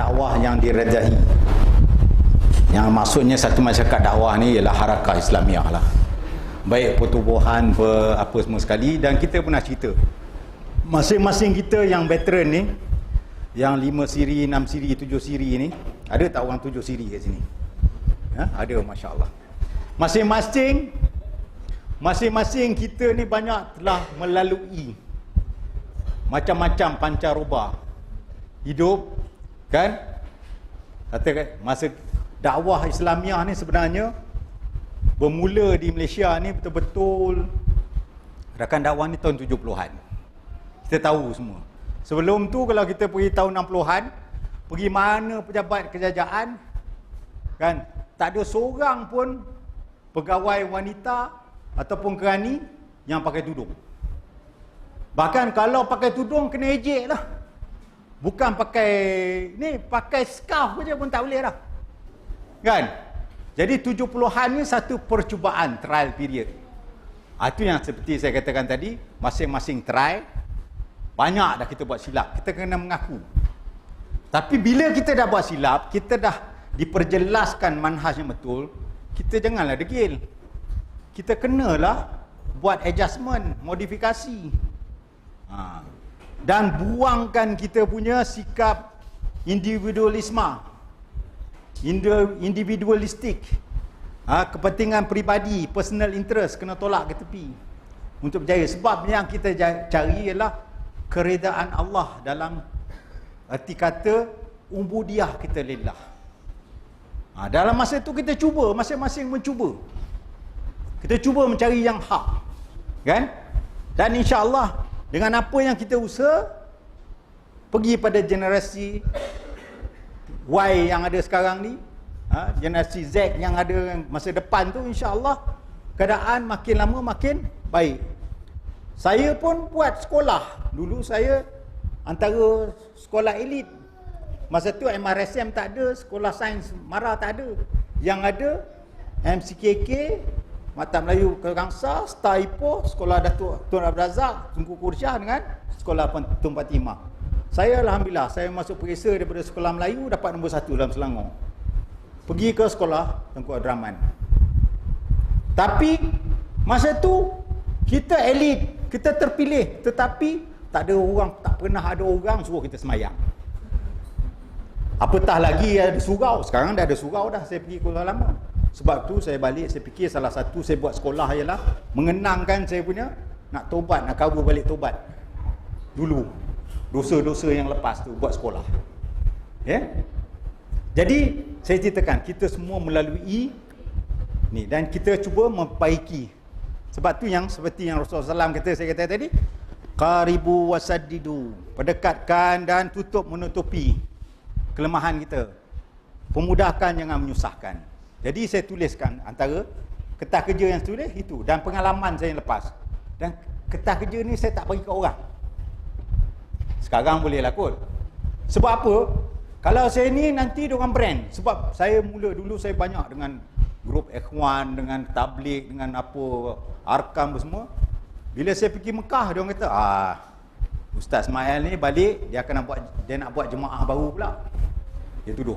dakwah yang diredai. Yang maksudnya satu masyarakat dakwah ni ialah Harakah Islamiah lah. Baik pertubuhan, apa semua sekali. Dan kita pernah cerita, masing-masing kita yang veteran ni, yang 5 siri, 6 siri, 7 siri ni, ada tak orang 7 siri kat sini? Ada, Masya Allah. Masing-masing kita ni banyak telah melalui macam-macam pancaroba hidup, kan? Katakan masa dakwah Islamiah ni sebenarnya bermula di Malaysia ni betul-betul rakan dakwah ni tahun 70-an. Kita tahu semua. Sebelum tu kalau kita pergi tahun 60-an, pergi mana pejabat kerajaan, kan, tak ada seorang pun pegawai wanita ataupun kerani yang pakai tudung. Bahkan kalau pakai tudung kena ejek lah. Bukan pakai ni, pakai scarf je pun tak boleh lah. Kan? Jadi 70-an ni satu percubaan, trial period. Itu yang seperti saya katakan tadi, masing-masing try, banyak dah kita buat silap. Kita kena mengaku. Tapi bila kita dah buat silap, kita dah diperjelaskan manhaj yang betul, kita janganlah degil. Kita kenalah buat adjustment, modifikasi. Dan buangkan kita punya sikap individualistik. Kepentingan peribadi, personal interest kena tolak ke tepi untuk berjaya. Sebab yang kita cari ialah keredaan Allah dalam arti kata ubudiyah kita lillah. Dalam masa itu kita cuba, masing-masing mencuba. Kita cuba mencari yang hak, kan? Dan insya-Allah dengan apa yang kita usaha, pergi pada generasi Y yang ada sekarang ni, generasi Z yang ada masa depan tu, insya-Allah keadaan makin lama makin baik. Saya pun buat sekolah. Dulu saya antara sekolah elit. Masa tu MRSM tak ada, sekolah sains Mara tak ada. Yang ada MCKK, Mata Melayu Kerangsa, Star Ipoh, Sekolah Datuk Tun Abdul Razak, Tunku Kursyah dengan Sekolah Tun Fatimah. Saya alhamdulillah, saya masuk perisa daripada Sekolah Melayu dapat nombor 1 dalam Selangor. Pergi ke Sekolah Tengku Abdul Rahman. Tapi masa tu kita elit, kita terpilih, tetapi tak pernah ada orang suruh kita semayang. Apatah lagi ada surau. Sekarang dah ada surau dah, saya pergi Kuala Lama. Sebab tu saya balik, saya fikir salah satu saya buat sekolah ialah mengenangkan saya punya nak tobat, nak kabur balik tobat dulu, dosa-dosa yang lepas tu buat sekolah. Jadi saya ceritakan kita semua melalui ni dan kita cuba memperbaiki. Sebab tu yang seperti yang Rasulullah SAW kata, saya kata tadi, qaribu wasaddidu, perdekatkan dan tutup menutupi kelemahan kita, pemudahkan jangan menyusahkan. Jadi saya tuliskan antara kertas kerja yang tulis itu dan pengalaman saya yang lepas. Dan kertas kerja ni saya tak bagi ke orang. Sekarang boleh lah kot. Sebab apa? Kalau saya ni nanti diorang brand. Sebab saya dulu saya banyak dengan grup Ikhwan, dengan tabligh, dengan apa Arkam semua. Bila saya pergi Mekah, diorang kata, Ustaz Ismail ni balik, dia nak buat jemaah baru pula. Dia tuduh.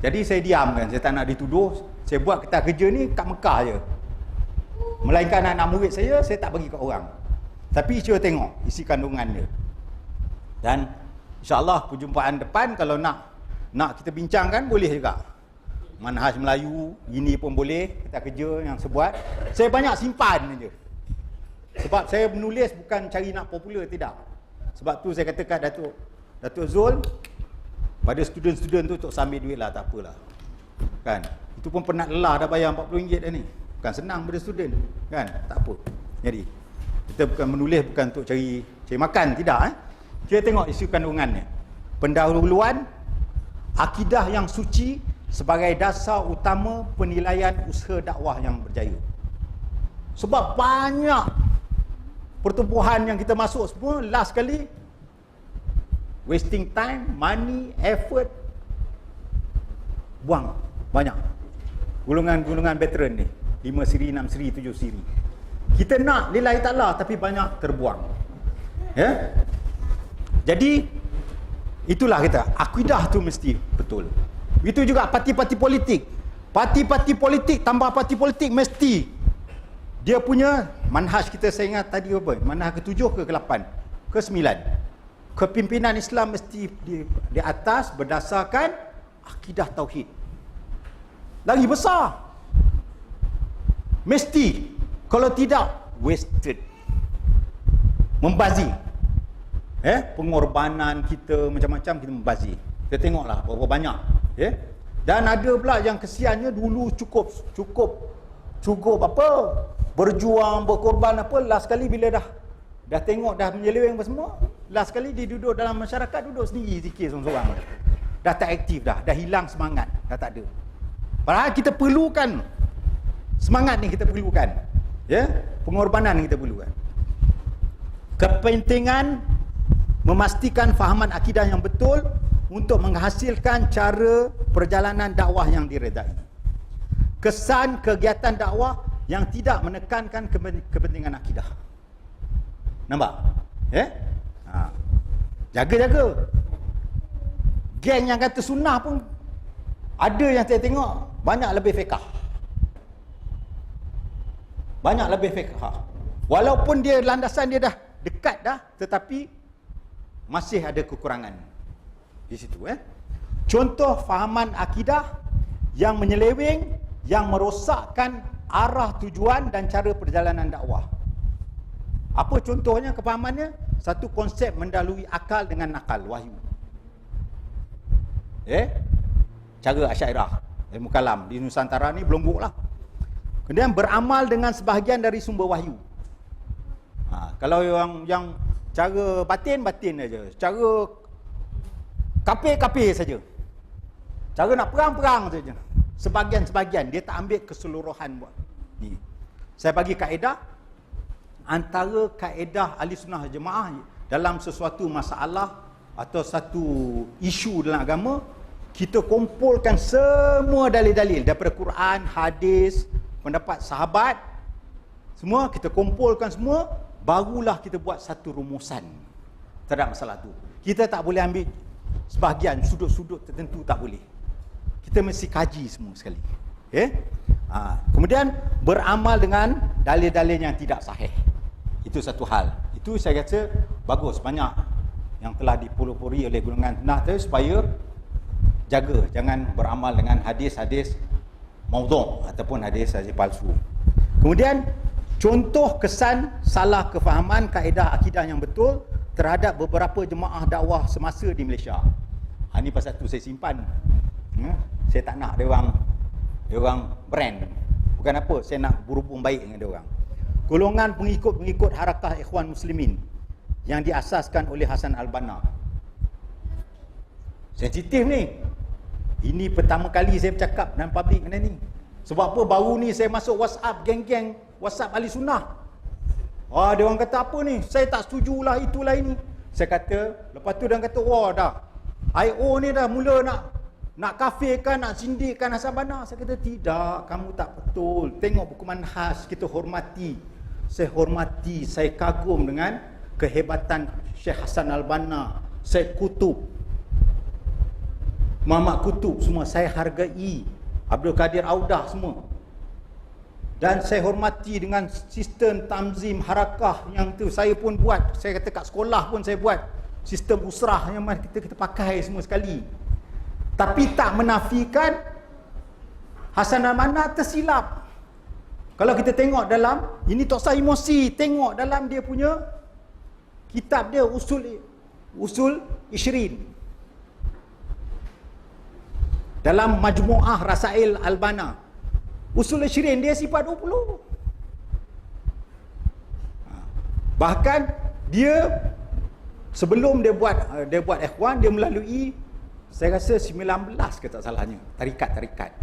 Jadi saya diam kan, saya tak nak dituduh. Saya buat kertas kerja ni kat Mekah je. Melainkan anak murid saya tak bagi kat orang. Tapi cuba tengok isi kandungan dia. Dan insya-Allah perjumpaan depan kalau nak kita bincangkan boleh juga. Manhaj Melayu ini pun boleh, kertas kerja yang saya buat. Saya banyak simpan je. Sebab saya menulis bukan cari nak popular, tidak. Sebab tu saya kata kat Datuk Zul, pada student-student tu untuk sambil duit lah, tak apalah. Kan? Itu pun penat lelah dah bayar RM40 dah ni. Bukan senang pada student. Kan? Tak apa. Jadi, kita bukan menulis bukan untuk cari makan, tidak. Kita tengok isu kandungannya. Pendahuluan, akidah yang suci sebagai dasar utama penilaian usaha dakwah yang berjaya. Sebab banyak pertubuhan yang kita masuk semua, last kali, wasting time, money, effort, buang banyak. Golongan-golongan veteran ni, 5 siri, 6 siri, 7 siri. Kita nak lillahi ta'ala tapi banyak terbuang. Jadi Itulah kita, akidah tu mesti betul. Itu juga parti-parti politik. Parti-parti politik tambah parti politik mesti dia punya manhaj, kita saya ingat tadi apa? Manhaj ke-7 ke ke-8? Ke-9. Kepimpinan Islam mesti di atas berdasarkan akidah tauhid. Lagi besar. Mesti. Kalau tidak, wasted. Membazir. Pengorbanan kita macam-macam kita membazir. Kita tengoklah berapa banyak. Dan ada pula yang kesiannya dulu cukup apa? Berjuang, berkorban apa, last kali bila dah tengok dah menyeleweng apa semua, last kali dia duduk dalam masyarakat, duduk sendiri zikir seorang-seorang. Dah tak aktif dah hilang semangat, dah tak ada. Padahal kita perlukan semangat ni, kita perlukan. Pengorbanan ni kita perlukan. Kepentingan memastikan fahaman akidah yang betul untuk menghasilkan cara perjalanan dakwah yang diredai. Kesan kegiatan dakwah yang tidak menekankan kepentingan akidah. Nampak? Jaga-jaga. Geng yang kata sunnah pun ada yang saya tengok banyak lebih fiqh. Banyak lebih fiqh. Walaupun dia landasan dia dah dekat dah, tetapi masih ada kekurangan di situ. Contoh fahaman akidah yang menyeleweng, yang merosakkan arah tujuan dan cara perjalanan dakwah. Apa contohnya kefahamannya? Satu konsep mendahului akal dengan nakal, wahyu. Cara Asy'ariyah, ilmu kalam di Nusantara ni belum buruk lah. Kemudian beramal dengan sebahagian dari sumber wahyu. Kalau yang cara batin aja, cara kafir saja, cara nak perang saja, sebahagian dia tak ambil keseluruhan buat ni. Saya bagi kaedah, antara kaedah ahli sunnah jemaah dalam sesuatu masalah atau satu isu dalam agama, kita kumpulkan semua dalil-dalil daripada Quran, hadis, pendapat sahabat, semua kita kumpulkan semua, barulah kita buat satu rumusan terhadap masalah tu. Kita tak boleh ambil sebahagian sudut-sudut tertentu, tak boleh. Kita mesti kaji semua sekali. Kemudian beramal dengan dalil-dalil yang tidak sahih. Itu satu hal. Itu saya rasa bagus, banyak yang telah dipelopori oleh golongan sunnah tu, supaya jaga jangan beramal dengan hadis-hadis maudhu' ataupun hadis-hadis palsu. Kemudian contoh kesan salah kefahaman kaedah akidah yang betul terhadap beberapa jemaah dakwah semasa di Malaysia. Ini pasal tu saya simpan. Saya tak nak dia orang brand. Bukan apa, saya nak berhubung baik dengan dia orang. Golongan pengikut-pengikut Harakah Ikhwan Muslimin yang diasaskan oleh Hasan Al-Banna. Sensitif ni. Ini pertama kali saya bercakap dalam publik benda ni. Sebab apa, baru ni saya masuk WhatsApp, geng-geng WhatsApp ahli sunnah. Dia orang kata apa ni, saya tak setujulah itulah ini. Saya kata, lepas tu dia kata, dah IO ni dah mula nak kafirkan, nak sindikkan Hasan Banna. Saya kata, tidak, kamu tak betul. Tengok buku manhaj, kita hormati. Saya hormati, saya kagum dengan kehebatan Syekh Hasan Al-Banna, Syekh Qutub, Muhammad Qutub, semua saya hargai. Abdul Qadir Audah semua. Dan saya hormati dengan sistem tanzim harakah yang tu saya pun buat. Saya kata kat sekolah pun saya buat sistem usrah yang kita pakai semua sekali. Tapi tak menafikan Hasan Al-Banna tersilap. Kalau kita tengok dalam, ini tak usah emosi, tengok dalam dia punya kitab dia, Usul Ishrin. Dalam Majmu'ah Rasail Al-Banna, Usul Ishrin dia sifat 20. Bahkan dia sebelum dia buat ikhwan, dia melalui, saya rasa 19 ke tak salahnya, tarikat-tarikat.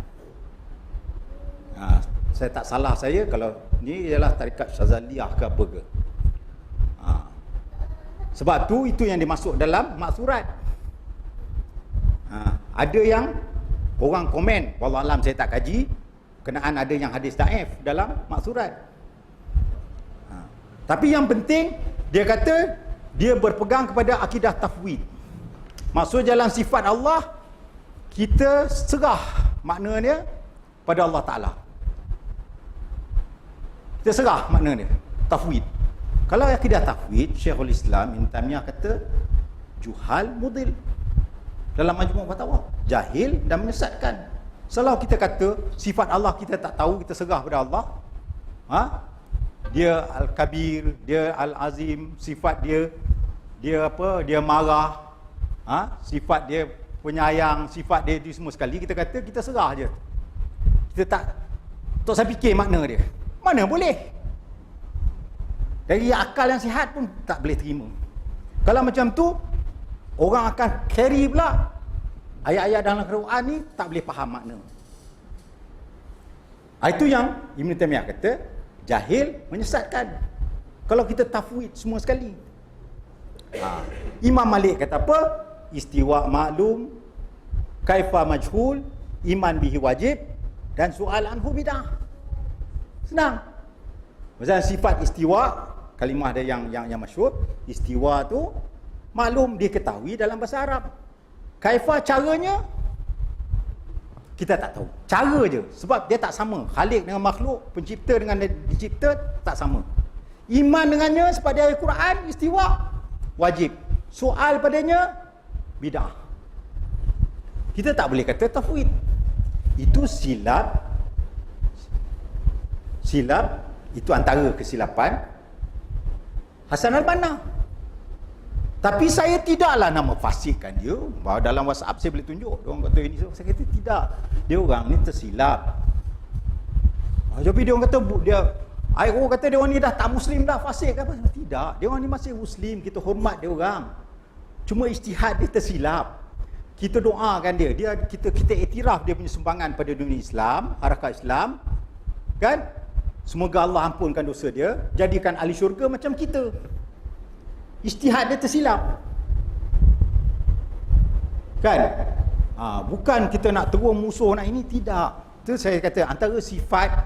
Saya tak salah saya kalau ni ialah tarikat Syazaliyah ke apa ke. Sebab tu itu yang dimasuk dalam maksurat. Ada yang orang komen, wallahu alam saya tak kaji, kenaan ada yang hadis daif dalam maksurat. Tapi yang penting dia kata dia berpegang kepada akidah tafwid. Maksud dalam sifat Allah, kita serah maknanya pada Allah Ta'ala. Kita serah maknanya, tafwid. Kalau akidah tafwid, Syekhul Islam Ibn Taimiyah kata juhal mudil dalam Majmu' Fatawa, jahil dan menyesatkan. Selalu kita kata sifat Allah kita tak tahu, kita serah pada Allah. Dia Al-Kabir, dia Al-Azim, sifat dia apa? Dia marah. Sifat dia penyayang, sifat dia itu semua sekali, kita kata kita serah je. Kita tak saya fikir makna dia. Mana boleh? Dari akal yang sihat pun tak boleh terima. Kalau macam tu, orang akan carry pula ayat-ayat dalam Al-Quran ni tak boleh faham makna. Itu yang Ibn Taimiyah kata jahil menyesatkan. Kalau kita tafwid semua sekali. Imam Malik kata apa? Istiwa maklum, kaifa majhul, iman bihi wajib, dan soal anhu bidah. Senang. Misalnya sifat istiwa, kalimah dia yang masyhur, istiwa tu maklum, diketahui dalam bahasa Arab. Kaifa, caranya kita tak tahu. Cara je, sebab dia tak sama. Khalik dengan makhluk, pencipta dengan dicipta tak sama. Iman dengannya sebab dia Al-Quran, istiwa wajib. Soal padanya bidah. Kita tak boleh kata tafwid. Itu silap itu antara kesilapan Hasan Al-Banna. Tapi saya tidaklah nak memfasikkan dia. Bahawa dalam WhatsApp saya boleh tunjuk. Dia orang kata ini, saya kata tidak. Dia orang ni tersilap. Tapi dia orang kata orang kata dia orang ni dah tak Muslim dah, fasik ke apa? Tidak. Dia orang ni masih Muslim. Kita hormat dia orang. Cuma ijtihad dia tersilap. Kita doakan dia. Kita iktiraf dia punya sumbangan pada dunia Islam, harakat Islam. Kan? Semoga Allah ampunkan dosa dia, jadikan ahli syurga macam kita. Ijtihad dia tersilap. Kan? Bukan kita nak terus musuh nak ini, tidak. Itu saya kata antara sifat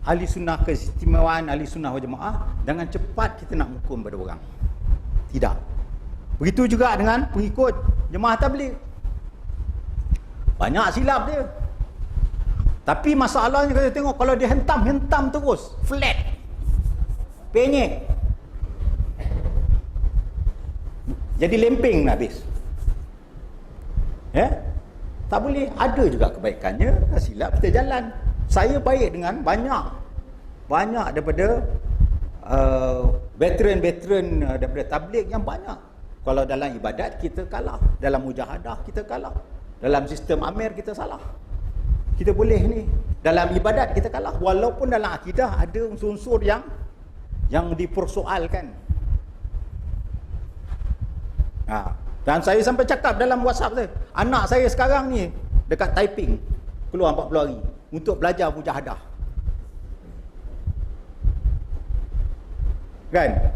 ahli sunnah, keistimewaan ahli sunnah wal jamaah, jangan cepat kita nak hukum pada orang. Tidak. Begitu juga dengan pengikut jemaah tabligh. Banyak silap dia. Tapi masalahnya kita tengok kalau dia hentam terus, flat, penyek, jadi lempeng nak habis. Tak boleh. Ada juga kebaikannya. Silap kita jalan. Saya baik dengan banyak daripada veteran daripada tabligh yang banyak. Kalau dalam ibadat kita kalah, dalam mujahadah kita kalah, dalam sistem Amer kita salah. Kita boleh ni dalam ibadat kita kalah, walaupun dalam akidah ada unsur-unsur yang dipersoalkan. Dan saya sampai cakap dalam WhatsApp saya, anak saya sekarang ni dekat Taiping, keluar 40 hari untuk belajar mujahadah. Kan?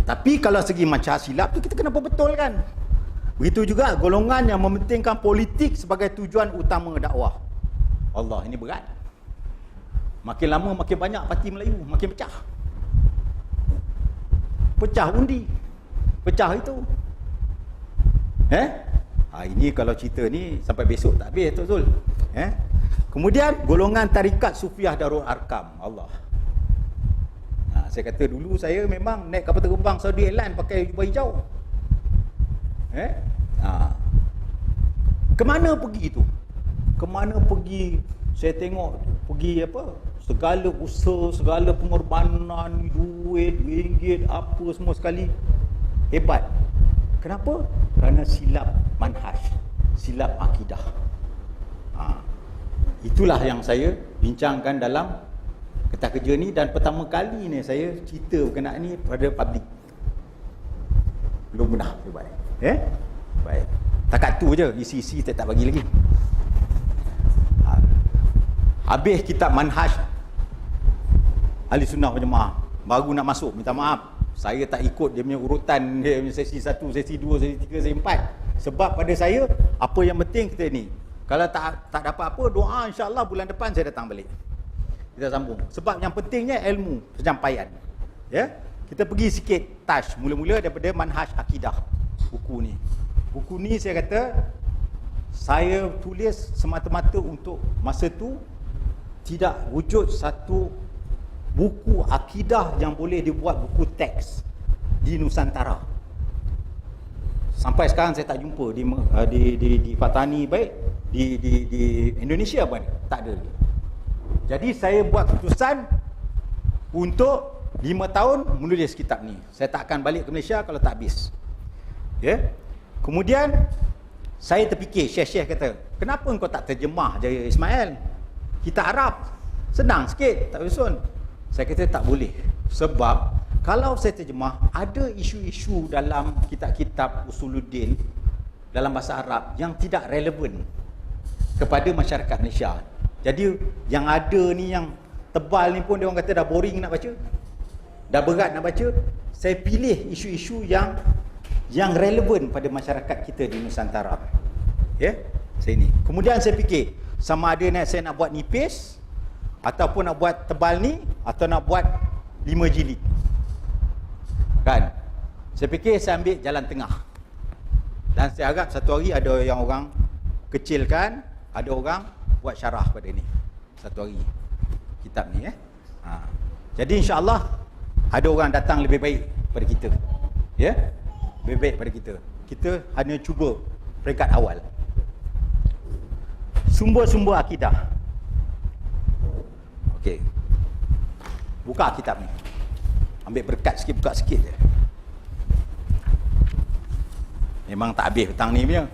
Tapi kalau segi macam silap tu kita kena berbetulkan. Begitu juga golongan yang mementingkan politik sebagai tujuan utama dakwah. Allah, ini berat. Makin lama makin banyak parti Melayu, makin pecah. Pecah undi. Pecah itu. Ini kalau cerita ni sampai besok tak habis Tok Zul. Kemudian golongan tarikat Sufiah Darul Arkam. Allah. Saya kata dulu saya memang naik kapal terbang Saudi Airlines pakai jubah hijau. Kemana pergi tu? Kemana pergi? Saya tengok pergi apa? Segala usaha, segala pengorbanan, duit, ringgit, apa semua sekali. Hebat. Kenapa? Kerana silap manhaj, silap akidah. Itulah yang saya bincangkan dalam Ketah Kerja ni, dan pertama kali ni saya cerita berkenaan ni pada public. Belum pernah saya buat. Baik. Takat tu je, isi-isi tak bagi lagi. Habis kitab manhaj Ahli Sunnah wal Jamaah, baru nak masuk, minta maaf saya tak ikut dia punya urutan, dia punya sesi 1, sesi 2, sesi 3, sesi 4. Sebab pada saya apa yang penting kita ni, kalau tak dapat apa, doa insya-Allah bulan depan saya datang balik. Kita sambung. Sebab yang pentingnya ilmu, penyampaian. Kita pergi sikit touch mula-mula daripada manhaj akidah buku ni. Buku ni saya kata saya tulis semata-mata untuk masa tu tidak wujud satu buku akidah yang boleh dibuat buku teks di Nusantara. Sampai sekarang saya tak jumpa di Fatani baik di Indonesia pun tak ada. Jadi saya buat keputusan untuk 5 tahun menulis kitab ni. Saya tak akan balik ke Malaysia kalau tak habis. Ya. Kemudian saya terfikir, Syekh kata, kenapa kau tak terjemah je Ismail? Kita Arab, senang sikit, tak usun. Saya kata tak boleh. Sebab kalau saya terjemah, ada isu-isu dalam kitab-kitab Usuluddin dalam bahasa Arab yang tidak relevan kepada masyarakat Malaysia. Jadi yang ada ni, yang tebal ni pun dia orang kata dah boring nak baca, dah berat nak baca. Saya pilih isu-isu yang relevan pada masyarakat kita di Nusantara. Ya, saya ni. Kemudian saya fikir sama ada saya nak buat nipis ataupun nak buat tebal ni atau nak buat 5 jilid. Kan? Saya fikir saya ambil jalan tengah. Dan saya harap satu hari ada yang orang kecilkan, ada orang buat syarah pada ni. Satu hari kitab ni Jadi insya-Allah ada orang datang lebih baik pada kita. Ya? Lebih baik pada kita. Kita hanya cuba peringkat awal. Sumber-sumber akidah. Okey. Buka kitab ni. Ambil berkat sikit, buka sikit je. Memang tak habis petang ni punya.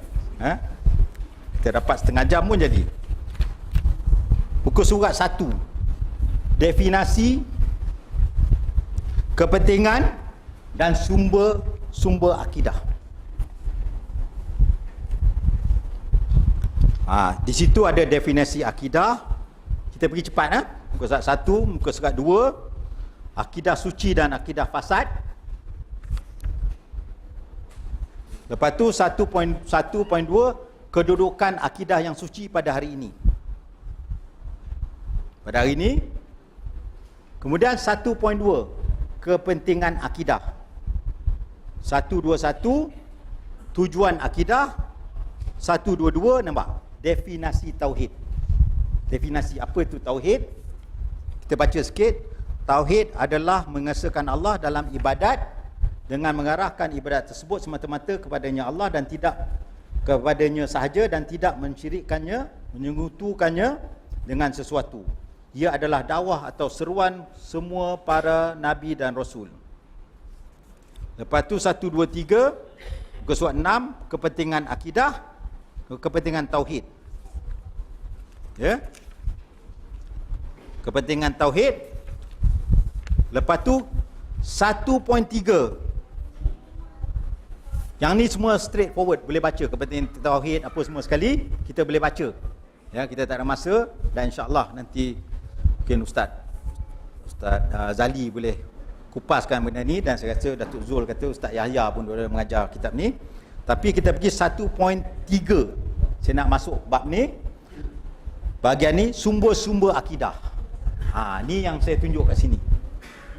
Kita dapat setengah jam pun jadi. Buku surat 1. Definisi, kepentingan dan sumber akidah. Di situ ada definisi akidah. Kita pergi cepat. Muka surat 1, muka surat 2, akidah suci dan akidah fasad. Lepas tu 1.1.2, kedudukan akidah yang suci pada hari ini. Pada hari ini. Kemudian 1.2, kepentingan akidah. 121, tujuan akidah. 122, nampak? Definisi tauhid. Definisi apa itu tauhid? Kita baca sikit. Tauhid adalah mengesahkan Allah dalam ibadat dengan mengarahkan ibadat tersebut semata-mata kepadanya Allah dan tidak kepadanya sahaja dan tidak mensyirikkannya, menyekutukannya dengan sesuatu. Ia adalah dakwah atau seruan semua para nabi dan rasul. Lepas tu 1, 2, 3, muka surat 6, kepentingan akidah, kepentingan tauhid. Ya. Kepentingan tauhid. Lepas tu 1.3. Yang ni semua straight forward, boleh baca kepentingan tauhid apa semua sekali, kita boleh baca. Ya, kita tak ada masa dan insya-Allah nanti mungkin Ustaz Zali boleh kupaskan benda ni dan saya rasa Datuk Zul kata Ustaz Yahya pun boleh mengajar kitab ni. Tapi kita pergi 1.3. Saya nak masuk bab ni. Bahagian ni sumber-sumber akidah. Ni yang saya tunjuk kat sini.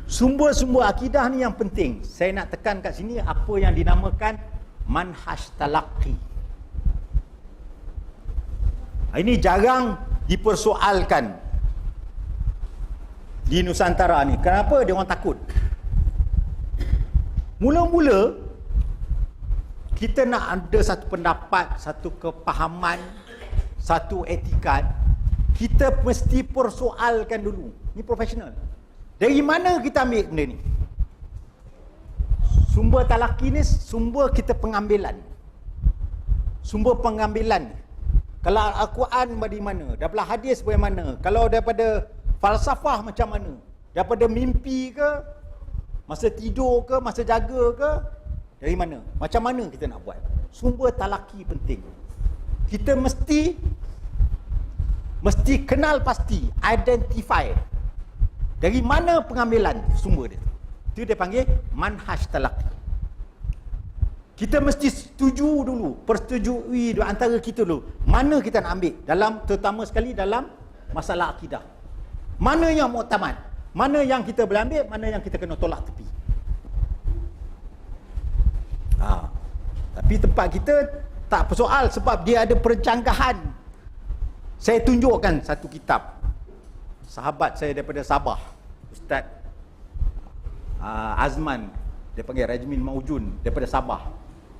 Sumber-sumber akidah ni yang penting. Saya nak tekan kat sini apa yang dinamakan manhaj talaqqi. Ini jarang dipersoalkan di Nusantara ni. Kenapa dia orang takut? Mula-mula kita nak ada satu pendapat, satu kepahaman, satu etikad, kita mesti persoalkan dulu. Ni profesional. Dari mana kita ambil benda ni? Sumber talaki ni sumber kita pengambilan. Sumber pengambilan. Kalau Al-Quran dari mana? Daripada hadis bagaimana? Kalau daripada falsafah macam mana? Daripada mimpi ke? Masa tidur ke? Masa jaga ke? Dari mana? Macam mana kita nak buat? Sumber talaki penting. Kita mesti kenal pasti, identify dari mana pengambilan sumber dia. Itu dia panggil manhaj talaki. Kita mesti setuju dulu, persetujui di antara kita dulu. Mana kita nak ambil dalam, terutama sekali dalam masalah akidah. Mana yang muktamad? Mana yang kita boleh ambil, mana yang kita kena tolak tepi. Tapi tempat kita tak persoal sebab dia ada perjanggahan. Saya tunjukkan satu kitab. Sahabat saya daripada Sabah, Ustaz Azman, dia panggil Rajmin Maujun, daripada Sabah.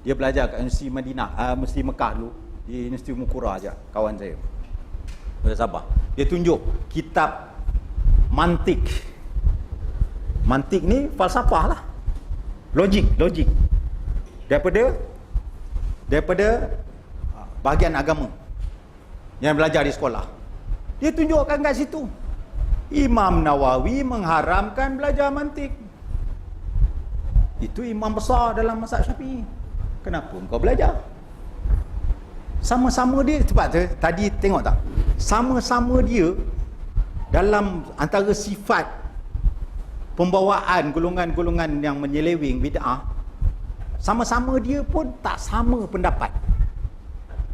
Dia belajar kat Universiti Madinah, Universiti Mekah dulu, di Universiti Mukura aja, kawan saya daripada Sabah. Dia tunjuk kitab mantik. Mantik ni falsafah lah, logik daripada bahagian agama yang belajar di sekolah. Dia tunjukkan kat situ Imam Nawawi mengharamkan belajar mantik. Itu imam besar dalam mazhab Syafi'i. Kenapa kau belajar? Sama-sama dia, sebab tadi tengok tak? Sama-sama dia dalam antara sifat pembawaan golongan-golongan yang menyeleweng bid'ah, sama-sama dia pun tak sama pendapat.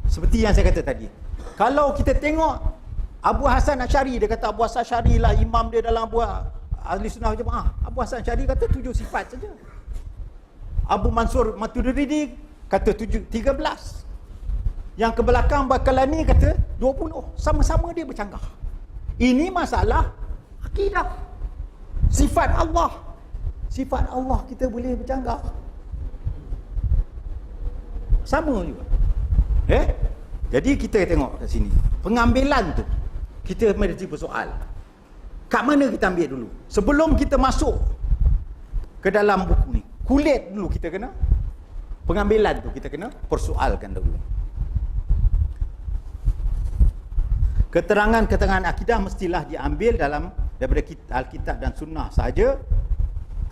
Seperti yang saya kata tadi. Kalau kita tengok Abu Hasan Asy'ari, dia kata Abu Hasan Asy'ari lah imam dia dalam buat Ahli Sunnah wal Jamaah. Abu Hasan Asy'ari kata 7 sifat saja. Abu Mansur Maturidi kata 13. Yang ke belakang Bakalani kata 20. Sama-sama dia bercanggah. Ini masalah akidah. Sifat Allah. Sifat Allah kita boleh bercanggah. Sama juga. Jadi kita tengok kat sini. Pengambilan tu kita mesti bersoal. Kat mana kita ambil dulu? Sebelum kita masuk ke dalam buku ni, kulit dulu kita kena. Pengambilan tu kita kena persoalkan dulu. Keterangan-keterangan akidah mestilah diambil daripada Alkitab dan Sunnah sahaja.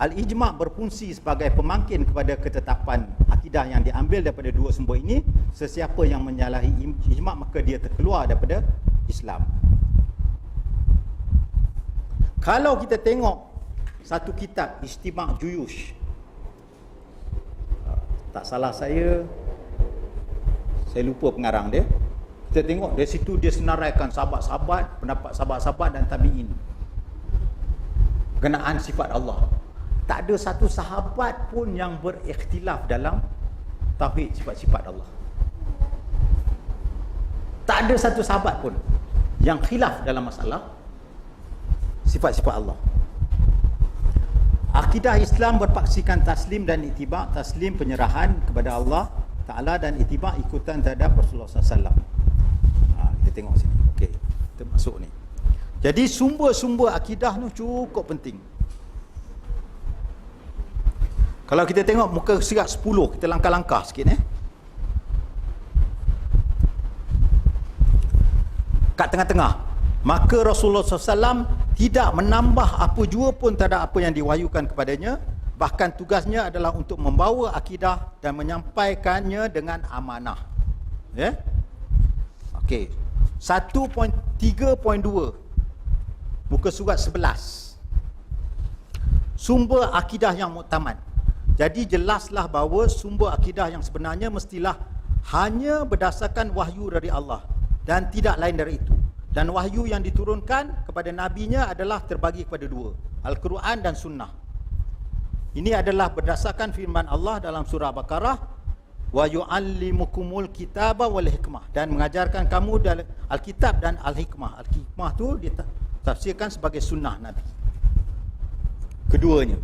Al-Ijma' berfungsi sebagai pemangkin kepada ketetapan akidah yang diambil daripada dua sumber ini. Sesiapa yang menyalahi ijma' maka dia terkeluar daripada Islam. Kalau kita tengok satu kitab Ijtima' Juyush, tak salah saya lupa pengarang dia. Kita tengok dari situ dia senaraikan sahabat-sahabat, pendapat sahabat-sahabat dan tabi'in berkenaan sifat Allah. Tak ada satu sahabat pun yang berikhtilaf dalam tauhid sifat-sifat Allah. Tak ada satu sahabat pun yang khilaf dalam masalah sifat-sifat Allah. Akidah Islam berpaksikan taslim dan ittiba'. Taslim penyerahan kepada Allah Ta'ala dan ittiba' ikutan terhadap Rasulullah SAW. Kita tengok sini. Okey, kita masuk ni. Jadi sumber-sumber akidah ni cukup penting. Kalau kita tengok muka surat 10, kita langkah-langkah sikit kat tengah-tengah, maka Rasulullah SAW tidak menambah apa jua pun terhadap apa yang diwahyukan kepadanya. Bahkan tugasnya adalah untuk membawa akidah dan menyampaikannya dengan amanah. Okey. 1.3.2 muka surat 11. Sumber akidah yang muktamad. Jadi jelaslah bahawa sumber akidah yang sebenarnya mestilah hanya berdasarkan wahyu dari Allah dan tidak lain dari itu. Dan wahyu yang diturunkan kepada nabinya adalah terbagi kepada dua, Al-Quran dan Sunnah. Ini adalah berdasarkan firman Allah dalam surah Baqarah, wa yu'allimukumul kitaba wal hikmah, dan mengajarkan kamu dalam Alkitab dan Al-Hikmah. Al-Hikmah tu ditafsirkan sebagai sunnah Nabi. Keduanya.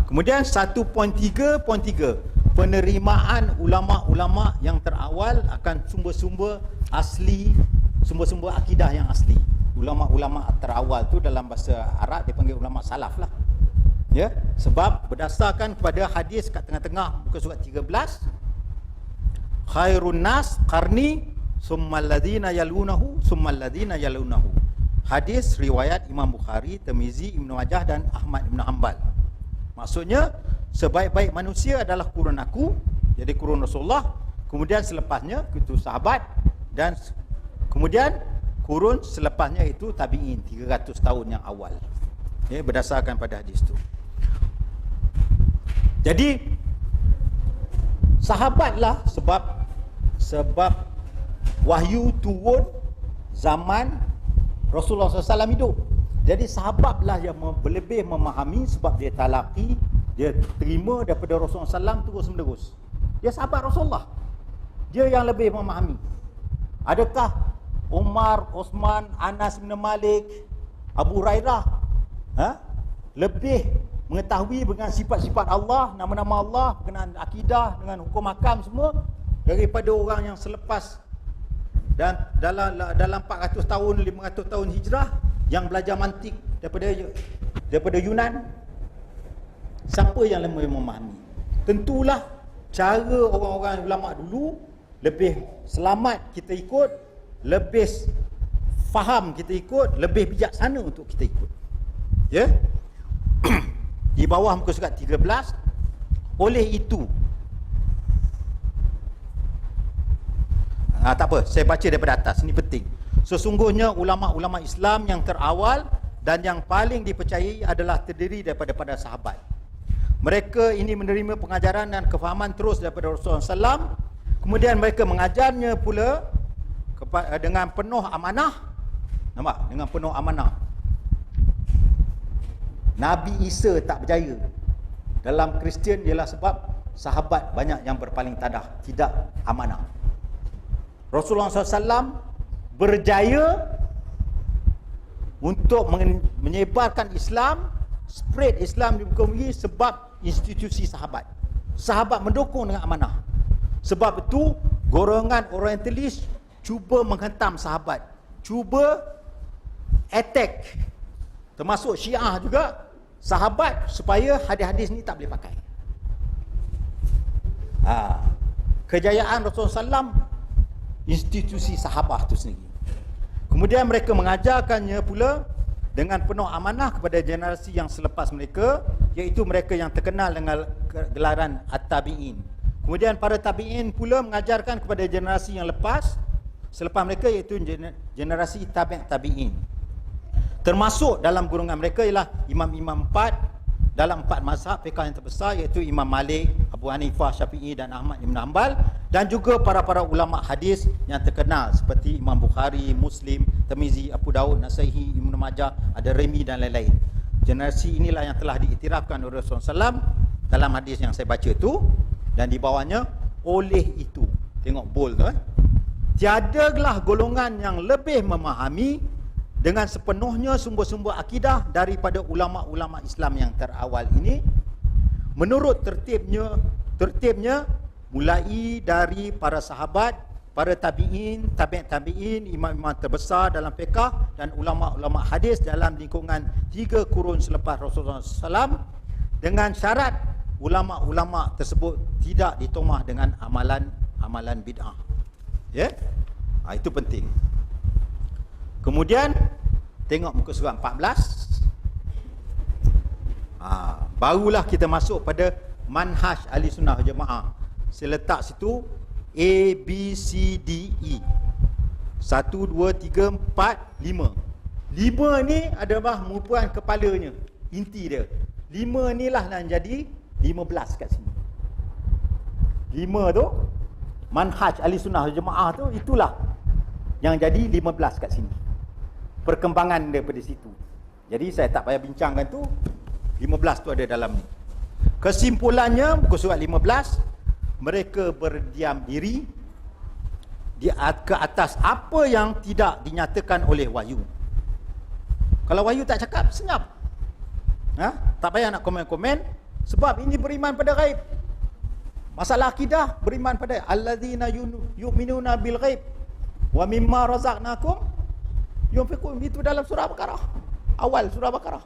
Kemudian 1.3.3 penerimaan ulama-ulama yang terawal akan sumber-sumber asli, sumber-sumber akidah yang asli. Ulama-ulama terawal tu dalam bahasa Arab dipanggil ulama salaf lah. Sebab berdasarkan kepada hadis kat tengah-tengah muka surat 13, khairun nas qarni summal ladzina yalunahu summal ladzina yalunahu. Hadis riwayat Imam Bukhari, Tirmizi, Ibnu Majah dan Ahmad Ibn Hanbal. Maksudnya sebaik-baik manusia adalah kurun aku, jadi kurun Rasulullah, kemudian selepasnya itu sahabat, dan kemudian kurun selepasnya itu tabi'in 300 tahun yang awal. Berdasarkan pada hadis itu. Jadi sahabatlah sebab wahyu turun zaman Rasulullah SAW hidup. Jadi sahabatlah yang lebih memahami sebab dia talaqi, dia terima daripada Rasulullah SAW terus menerus. Dia sahabat Rasulullah. Dia yang lebih memahami. Adakah Umar, Osman, Anas bin Malik, Abu Hurairah lebih mengetahui dengan sifat-sifat Allah, nama-nama Allah, berkenaan akidah, dengan hukum hakam semua daripada orang yang selepas dan dalam 400 tahun, 500 tahun hijrah yang belajar mantik daripada Yunan? Siapa yang lebih memahami? Tentulah cara orang-orang ulama dulu lebih selamat kita ikut, lebih faham kita ikut, lebih bijaksana untuk kita ikut. Ya? Di bawah muka surat 13, oleh itu tak apa, saya baca daripada atas, ini penting. Sesungguhnya ulama-ulama Islam yang terawal dan yang paling dipercayai adalah terdiri daripada para sahabat. Mereka ini menerima pengajaran dan kefahaman terus daripada Rasulullah SAW. Kemudian mereka mengajarnya pula dengan penuh amanah. Nampak? Dengan penuh amanah. Nabi Isa tak berjaya dalam Kristian ialah sebab sahabat banyak yang berpaling tadah, tidak amanah. Rasulullah SAW berjaya untuk menyebarkan Islam, spread Islam di muka bumi sebab institusi sahabat. Sahabat mendukung dengan amanah. Sebab itu golongan orientalis cuba menghentam sahabat, cuba attack, termasuk Syiah juga, sahabat supaya hadis-hadis ni tak boleh pakai. Kejayaan Rasulullah SAW, institusi sahabah tu sendiri. Kemudian mereka mengajarkannya pula dengan penuh amanah kepada generasi yang selepas mereka, iaitu mereka yang terkenal dengan gelaran At-Tabi'in. Kemudian para Tabi'in pula mengajarkan kepada generasi yang selepas mereka, iaitu generasi Tabi'in. Termasuk dalam golongan mereka ialah imam-imam 4 dalam 4 mazhab fiqh yang terbesar, iaitu Imam Malik, Abu Hanifah, Syafi'i dan Ahmad Ibn Hanbal, dan juga para ulama hadis yang terkenal seperti Imam Bukhari, Muslim, Tirmizi, Abu Daud, Nasaihi, Ibn Majah, Ad-Darimi dan lain-lain. Generasi inilah yang telah diiktirafkan oleh Rasulullah SAW dalam hadis yang saya baca tu, dan di bawahnya oleh itu. Tengok bold tu tiadalah golongan yang lebih memahami dengan sepenuhnya sumber-sumber akidah daripada ulama-ulama Islam yang terawal ini, menurut tertibnya mulai dari para sahabat, para tabi'in, tabi'in, imam-imam terbesar dalam fiqh dan ulama-ulama hadis dalam lingkungan 3 kurun selepas Rasulullah SAW, dengan syarat ulama-ulama tersebut tidak ditomah dengan amalan bid'ah. Ya? Itu penting. Kemudian tengok muka surat 14. Barulah kita masuk pada manhaj ahli sunnah jemaah. Saya letak situ A, B, C, D, E. 1, 2, 3, 4, 5. 5 ni adalah merupakan kepalanya, inti dia. 5 ni lah yang jadi 15 kat sini. 5 tu manhaj ahli sunnah jemaah tu, itulah yang jadi 15 kat sini. Perkembangan daripada situ. Jadi saya tak payah bincangkan tu. 15 tu ada dalam ni. Kesimpulannya muka surat 15, mereka berdiam diri ke atas apa yang tidak dinyatakan oleh wahyu. Kalau wahyu tak cakap, senyap. Tak payah nak komen-komen, sebab ini beriman pada ghaib. Masalah akidah, beriman pada alladzina yu'minuna bil ghaib wa mimma razaqnakum yunfiqun. Itu dalam surah Baqarah, awal surah Baqarah.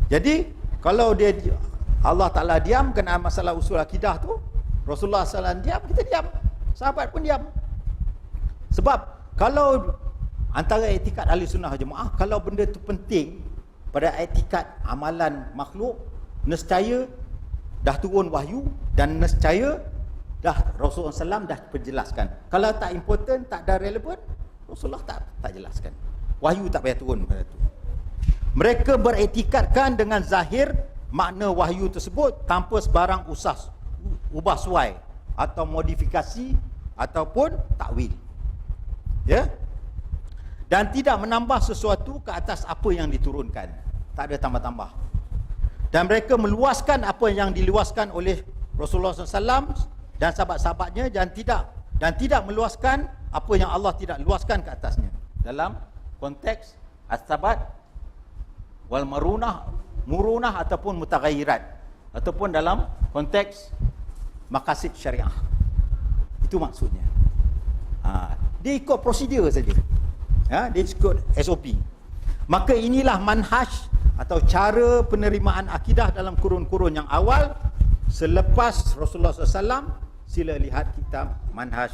Jadi kalau Allah Ta'ala diam kena masalah usul akidah tu, Rasulullah SAW diam, kita diam, sahabat pun diam. Sebab kalau antara etikat ahli sunnah jemaah, kalau benda tu penting pada etikat amalan makhluk, nescaya dah turun wahyu dan nescaya dah Rasulullah SAW dah perjelaskan. Kalau tak important, tak ada relevan, Rasulullah tak jelaskan. Wahyu tak payah turun pada tu. Mereka beretikadkan dengan zahir makna wahyu tersebut tanpa sebarang ubah suai atau modifikasi ataupun takwil. Ya? dan tidak menambah sesuatu ke atas apa yang diturunkan. Tak ada tambah-tambah. Dan mereka meluaskan apa yang diluaskan oleh Rasulullah SAW dan sahabat-sahabatnya, dan tidak meluaskan apa yang Allah tidak luaskan ke atasnya. Dalam konteks as-sabat wal murunah ataupun mutaghayyirat, ataupun dalam konteks maqasid syariah. Itu maksudnya. Dia ikut prosedur saja. Dia ikut SOP. Maka inilah manhaj atau cara penerimaan akidah dalam kurun-kurun yang awal selepas Rasulullah SAW. Sila lihat kitab Manhaj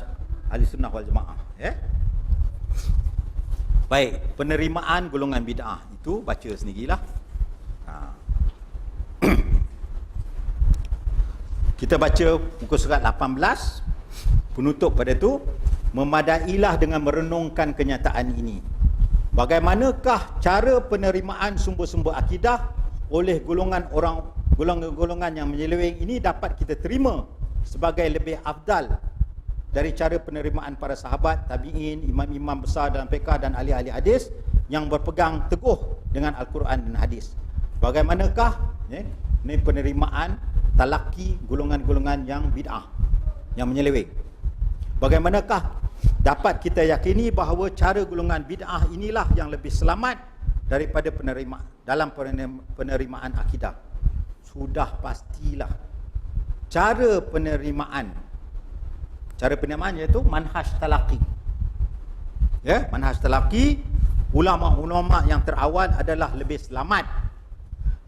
Ahlussunnah wal Jamaah. Baik, penerimaan golongan bid'ah itu baca sendirilah. Kita baca muka surat 18. Penutup pada itu, memadailah dengan merenungkan kenyataan ini. Bagaimanakah cara penerimaan sumber-sumber akidah oleh golongan yang menyeleweng ini dapat kita terima sebagai lebih afdal dari cara penerimaan para sahabat, tabi'in, imam-imam besar dalam fiqh dan ahli-ahli hadis yang berpegang teguh dengan Al-Quran dan hadis. Bagaimanakah ini penerimaan talaki golongan-golongan yang bid'ah, yang menyeleweng. Bagaimanakah dapat kita yakini bahawa cara golongan bid'ah inilah yang lebih selamat daripada dalam penerimaan akidah? Sudah pastilah. Cara penerimaan iaitu manhaj talaqi. Manhaj talaqi, ulama-ulama yang terawal adalah lebih selamat,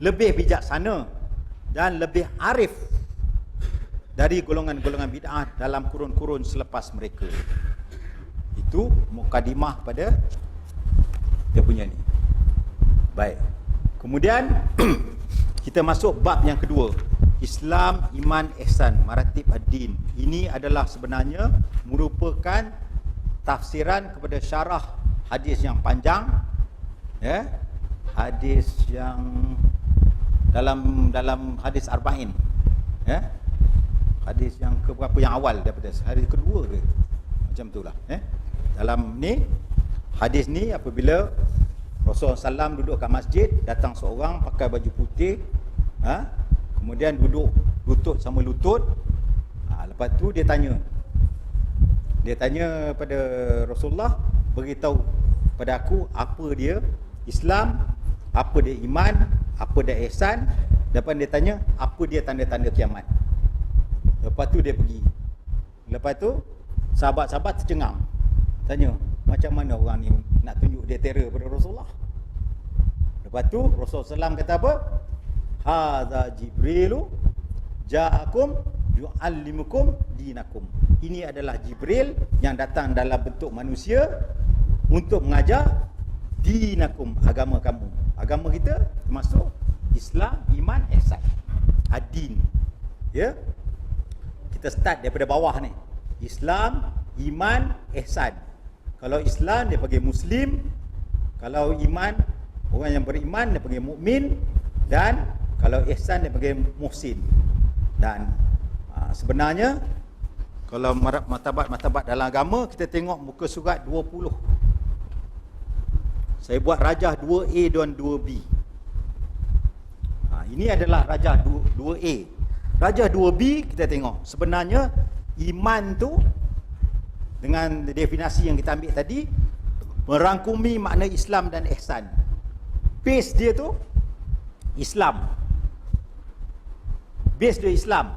lebih bijaksana dan lebih arif dari golongan-golongan bid'ah dalam kurun-kurun selepas mereka. Itu mukadimah pada dia punya ni. Baik. Kemudian kita masuk bab yang kedua. Islam, iman, ihsan, maratib ad-din. Ini adalah sebenarnya merupakan tafsiran kepada syarah hadis yang panjang. Hadis yang dalam hadis arba'in. Hadis yang keberapa yang awal daripada hadis kedua ke? Macam itulah. Dalam ni hadis ni apabila Rasulullah SAW duduk kat masjid, datang seorang pakai baju putih, kemudian duduk lutut sama lutut. Lepas tu dia tanya pada Rasulullah, beritahu pada aku apa dia Islam, apa dia iman, apa dia ihsan. Lepas dia tanya apa dia tanda-tanda kiamat. Lepas tu dia pergi. Lepas tu sahabat-sahabat tercengang, tanya macam mana orang ni nak tunjuk dia terror pada Rasulullah. Lepas tu Rasulullah SAW kata apa? Hadza Jibrilu ja'akum yu'allimukum dinakum. Ini adalah Jibril yang datang dalam bentuk manusia untuk mengajar dinakum, agama kamu. Agama kita termasuk Islam, iman, ihsan. Ad-din. Kita start daripada bawah ni. Islam, iman, ihsan. Kalau Islam dia panggil Muslim, kalau iman, orang yang beriman dia panggil mukmin, dan kalau ihsan dia panggil muhsin. Dan sebenarnya kalau martabat dalam agama, kita tengok muka surat 20. Saya buat rajah 2A dan 2B. Ini adalah rajah 2A. Rajah 2B kita tengok. Sebenarnya iman tu dengan definisi yang kita ambil tadi merangkumi makna Islam dan ihsan. Base dia tu Islam. Base dia Islam.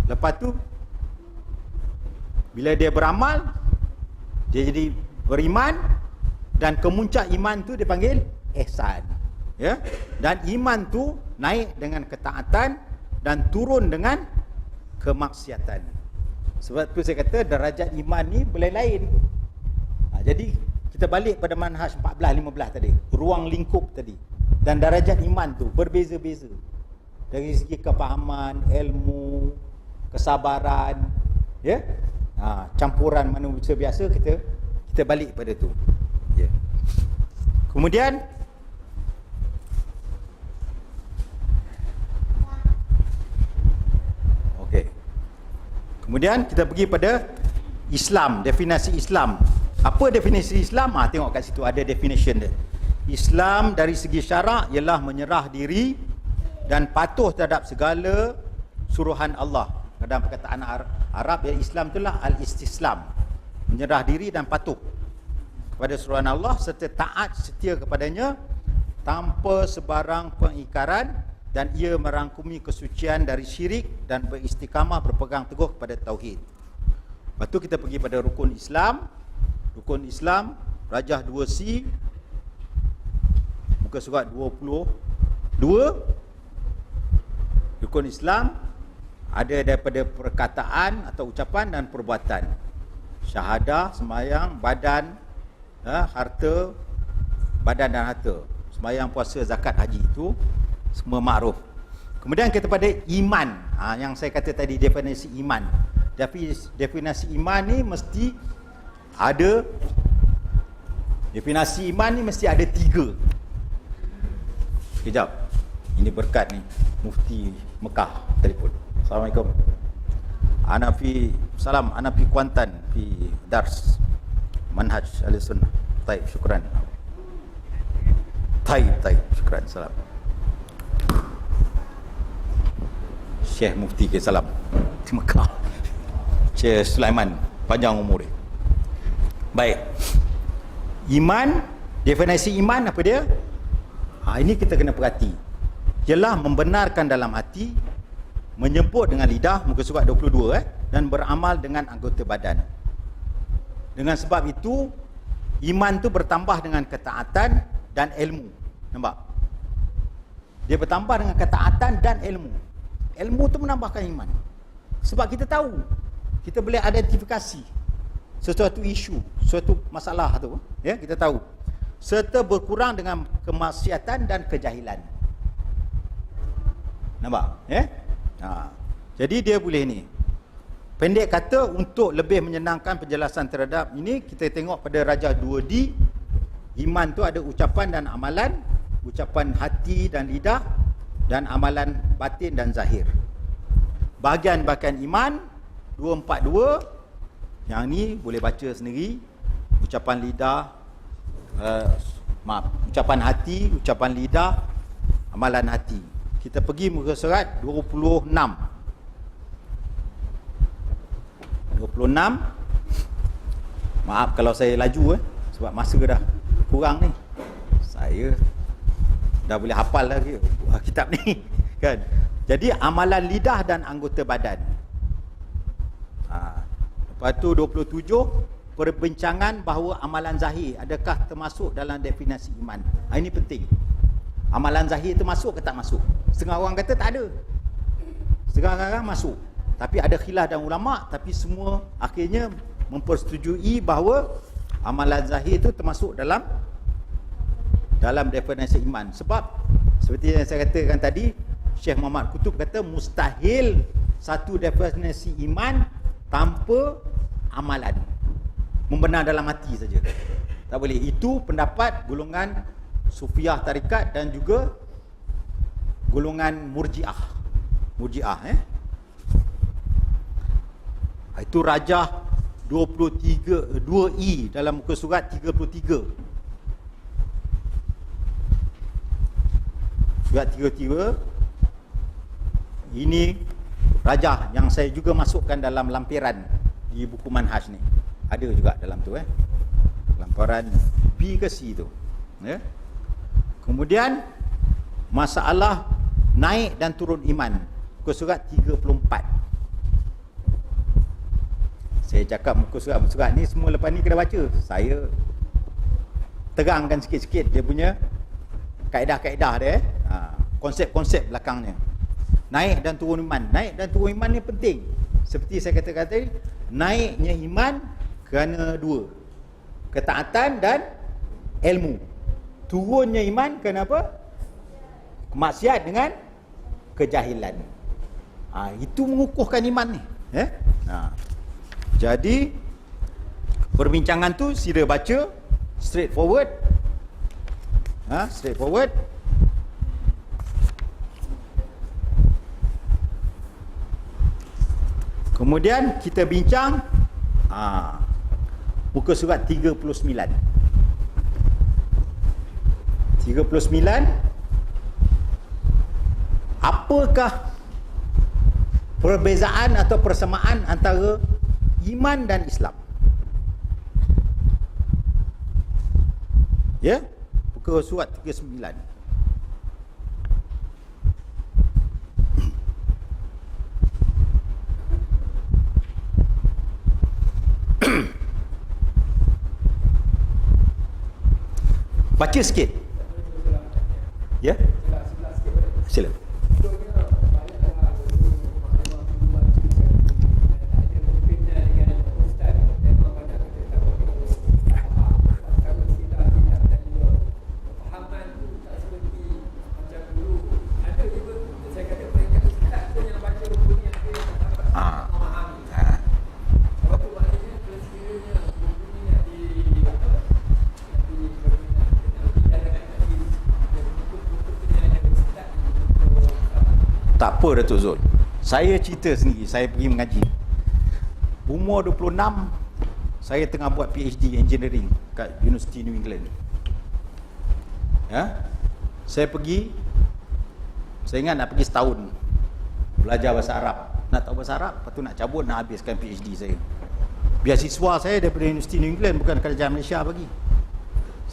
Lepas tu bila dia beramal, dia jadi beriman, dan kemuncak iman tu dia panggil ihsan. Dan iman tu naik dengan ketaatan dan turun dengan kemaksiatan. Sebab tu saya kata derajat iman ni boleh lain. Jadi kita balik pada manhaj 14-15 tadi, ruang lingkup tadi. Dan darajat iman tu berbeza-beza. Dari segi kefahaman, ilmu, kesabaran, campuran manusia biasa, kita balik pada tu. Kemudian kemudian kita pergi pada Islam, definisi Islam. Apa definisi Islam? Tengok kat situ ada definition dia. Islam dari segi syarak ialah menyerah diri dan patuh terhadap segala suruhan Allah. Dalam perkataan Arab ya, Islam itulah al-istislam, menyerah diri dan patuh kepada suruhan Allah serta taat setia kepadanya tanpa sebarang pengingkaran, dan ia merangkumi kesucian dari syirik dan beristiqamah berpegang teguh kepada tauhid. Lepas tu kita pergi pada rukun Islam. Rukun Islam Rajah 2C, muka surat 22. Rukun Islam ada daripada perkataan atau ucapan dan perbuatan. Syahadah, sembahyang, badan, harta, badan dan harta. Sembahyang, puasa, zakat, haji, itu semua makruf. Kemudian kita pada iman. Yang saya kata tadi definisi iman. Definisi iman ni mesti ada, definisi iman ni mesti ada 3. Sekejap, ini berkat ni Mufti Mekah telefon. Assalamualaikum. Ana fi Kuantan fi dars manhaj al-sunnah. Taib, syukran. Taib, syukran. Salam. Syekh Mufti ke salam di Mekah. Syekh Sulaiman, panjang umur dia. Baik. Iman, definisi iman apa dia? Ini kita kena perhati. Ialah membenarkan dalam hati, menyebut dengan lidah, muka surat 22 dan beramal dengan anggota badan. Dengan sebab itu, iman tu bertambah dengan ketaatan dan ilmu. Nampak? Dia bertambah dengan ketaatan dan ilmu. Ilmu tu menambahkan iman. Sebab kita tahu, kita boleh identifikasi sesuatu isu, suatu masalah tu, ya, kita tahu. Serta berkurang dengan kemaksiatan dan kejahilan. Nampak? Ya? Jadi dia boleh ni. Pendek kata, untuk lebih menyenangkan penjelasan terhadap ini, kita tengok pada Rajah 2D. Iman tu ada ucapan dan amalan, ucapan hati dan lidah, dan amalan batin dan zahir. Bahagian-bahagian iman 242, yang ni boleh baca sendiri. Ucapan lidah, ucapan hati, ucapan lidah, amalan hati. Kita pergi muka surat 26. 26. Maaf kalau saya laju sebab masa dah kurang ni. Saya dah boleh hafal lagi kitab ni kan. Jadi amalan lidah dan anggota badan. Lepas tu 27, perbincangan bahawa amalan zahir adakah termasuk dalam definisi iman. Ini penting. Amalan zahir itu masuk ke tak masuk? Setengah orang kata tak ada. Setengah orang masuk. Tapi ada khilaf dan ulama, tapi semua akhirnya mempersetujui bahawa amalan zahir itu termasuk dalam definisi iman. Sebab seperti yang saya katakan tadi, Syekh Muhammad Kutub kata mustahil satu definisi iman tanpa amalan. Membenar dalam hati saja. Tak boleh. Itu pendapat golongan Sufiah tarikat dan juga golongan Murji'ah. Itu Rajah 23 2E dalam muka surat 33. Surat 33. Ini Rajah yang saya juga masukkan dalam lampiran di buku manhaj ni. Ada juga dalam tu lampiran B ke C tu. Ya. Kemudian masalah naik dan turun iman, muka surat 34. Saya cakap muka surat ni semua lepas ni kena baca. Saya terangkan sikit-sikit dia punya kaedah-kaedah dia, konsep-konsep belakangnya. Naik dan turun iman. Naik dan turun iman ni penting. Seperti saya katakan tadi, naiknya iman kerana dua. Ketaatan dan ilmu. Turunnya iman kerana apa? Kemaksiat dengan kejahilan. Itu mengukuhkan iman ni. Jadi perbincangan tu sila baca straightforward. Straightforward. Kemudian kita bincang Muka surat 39. 39. Apakah perbezaan atau persamaan antara iman dan Islam? Ya, muka surat 39. Baca sikit. Ya? Sila. Tak apa Datuk Zul. Saya cerita sendiri, saya pergi mengaji. Umur 26, saya tengah buat PhD Engineering kat University New England. Ya. Saya pergi, saya ingat nak pergi setahun belajar bahasa Arab. Nak tahu bahasa Arab, lepas tu nak cabut, nak habiskan PhD saya. Beasiswa saya daripada University New England, bukan kerajaan Malaysia bagi.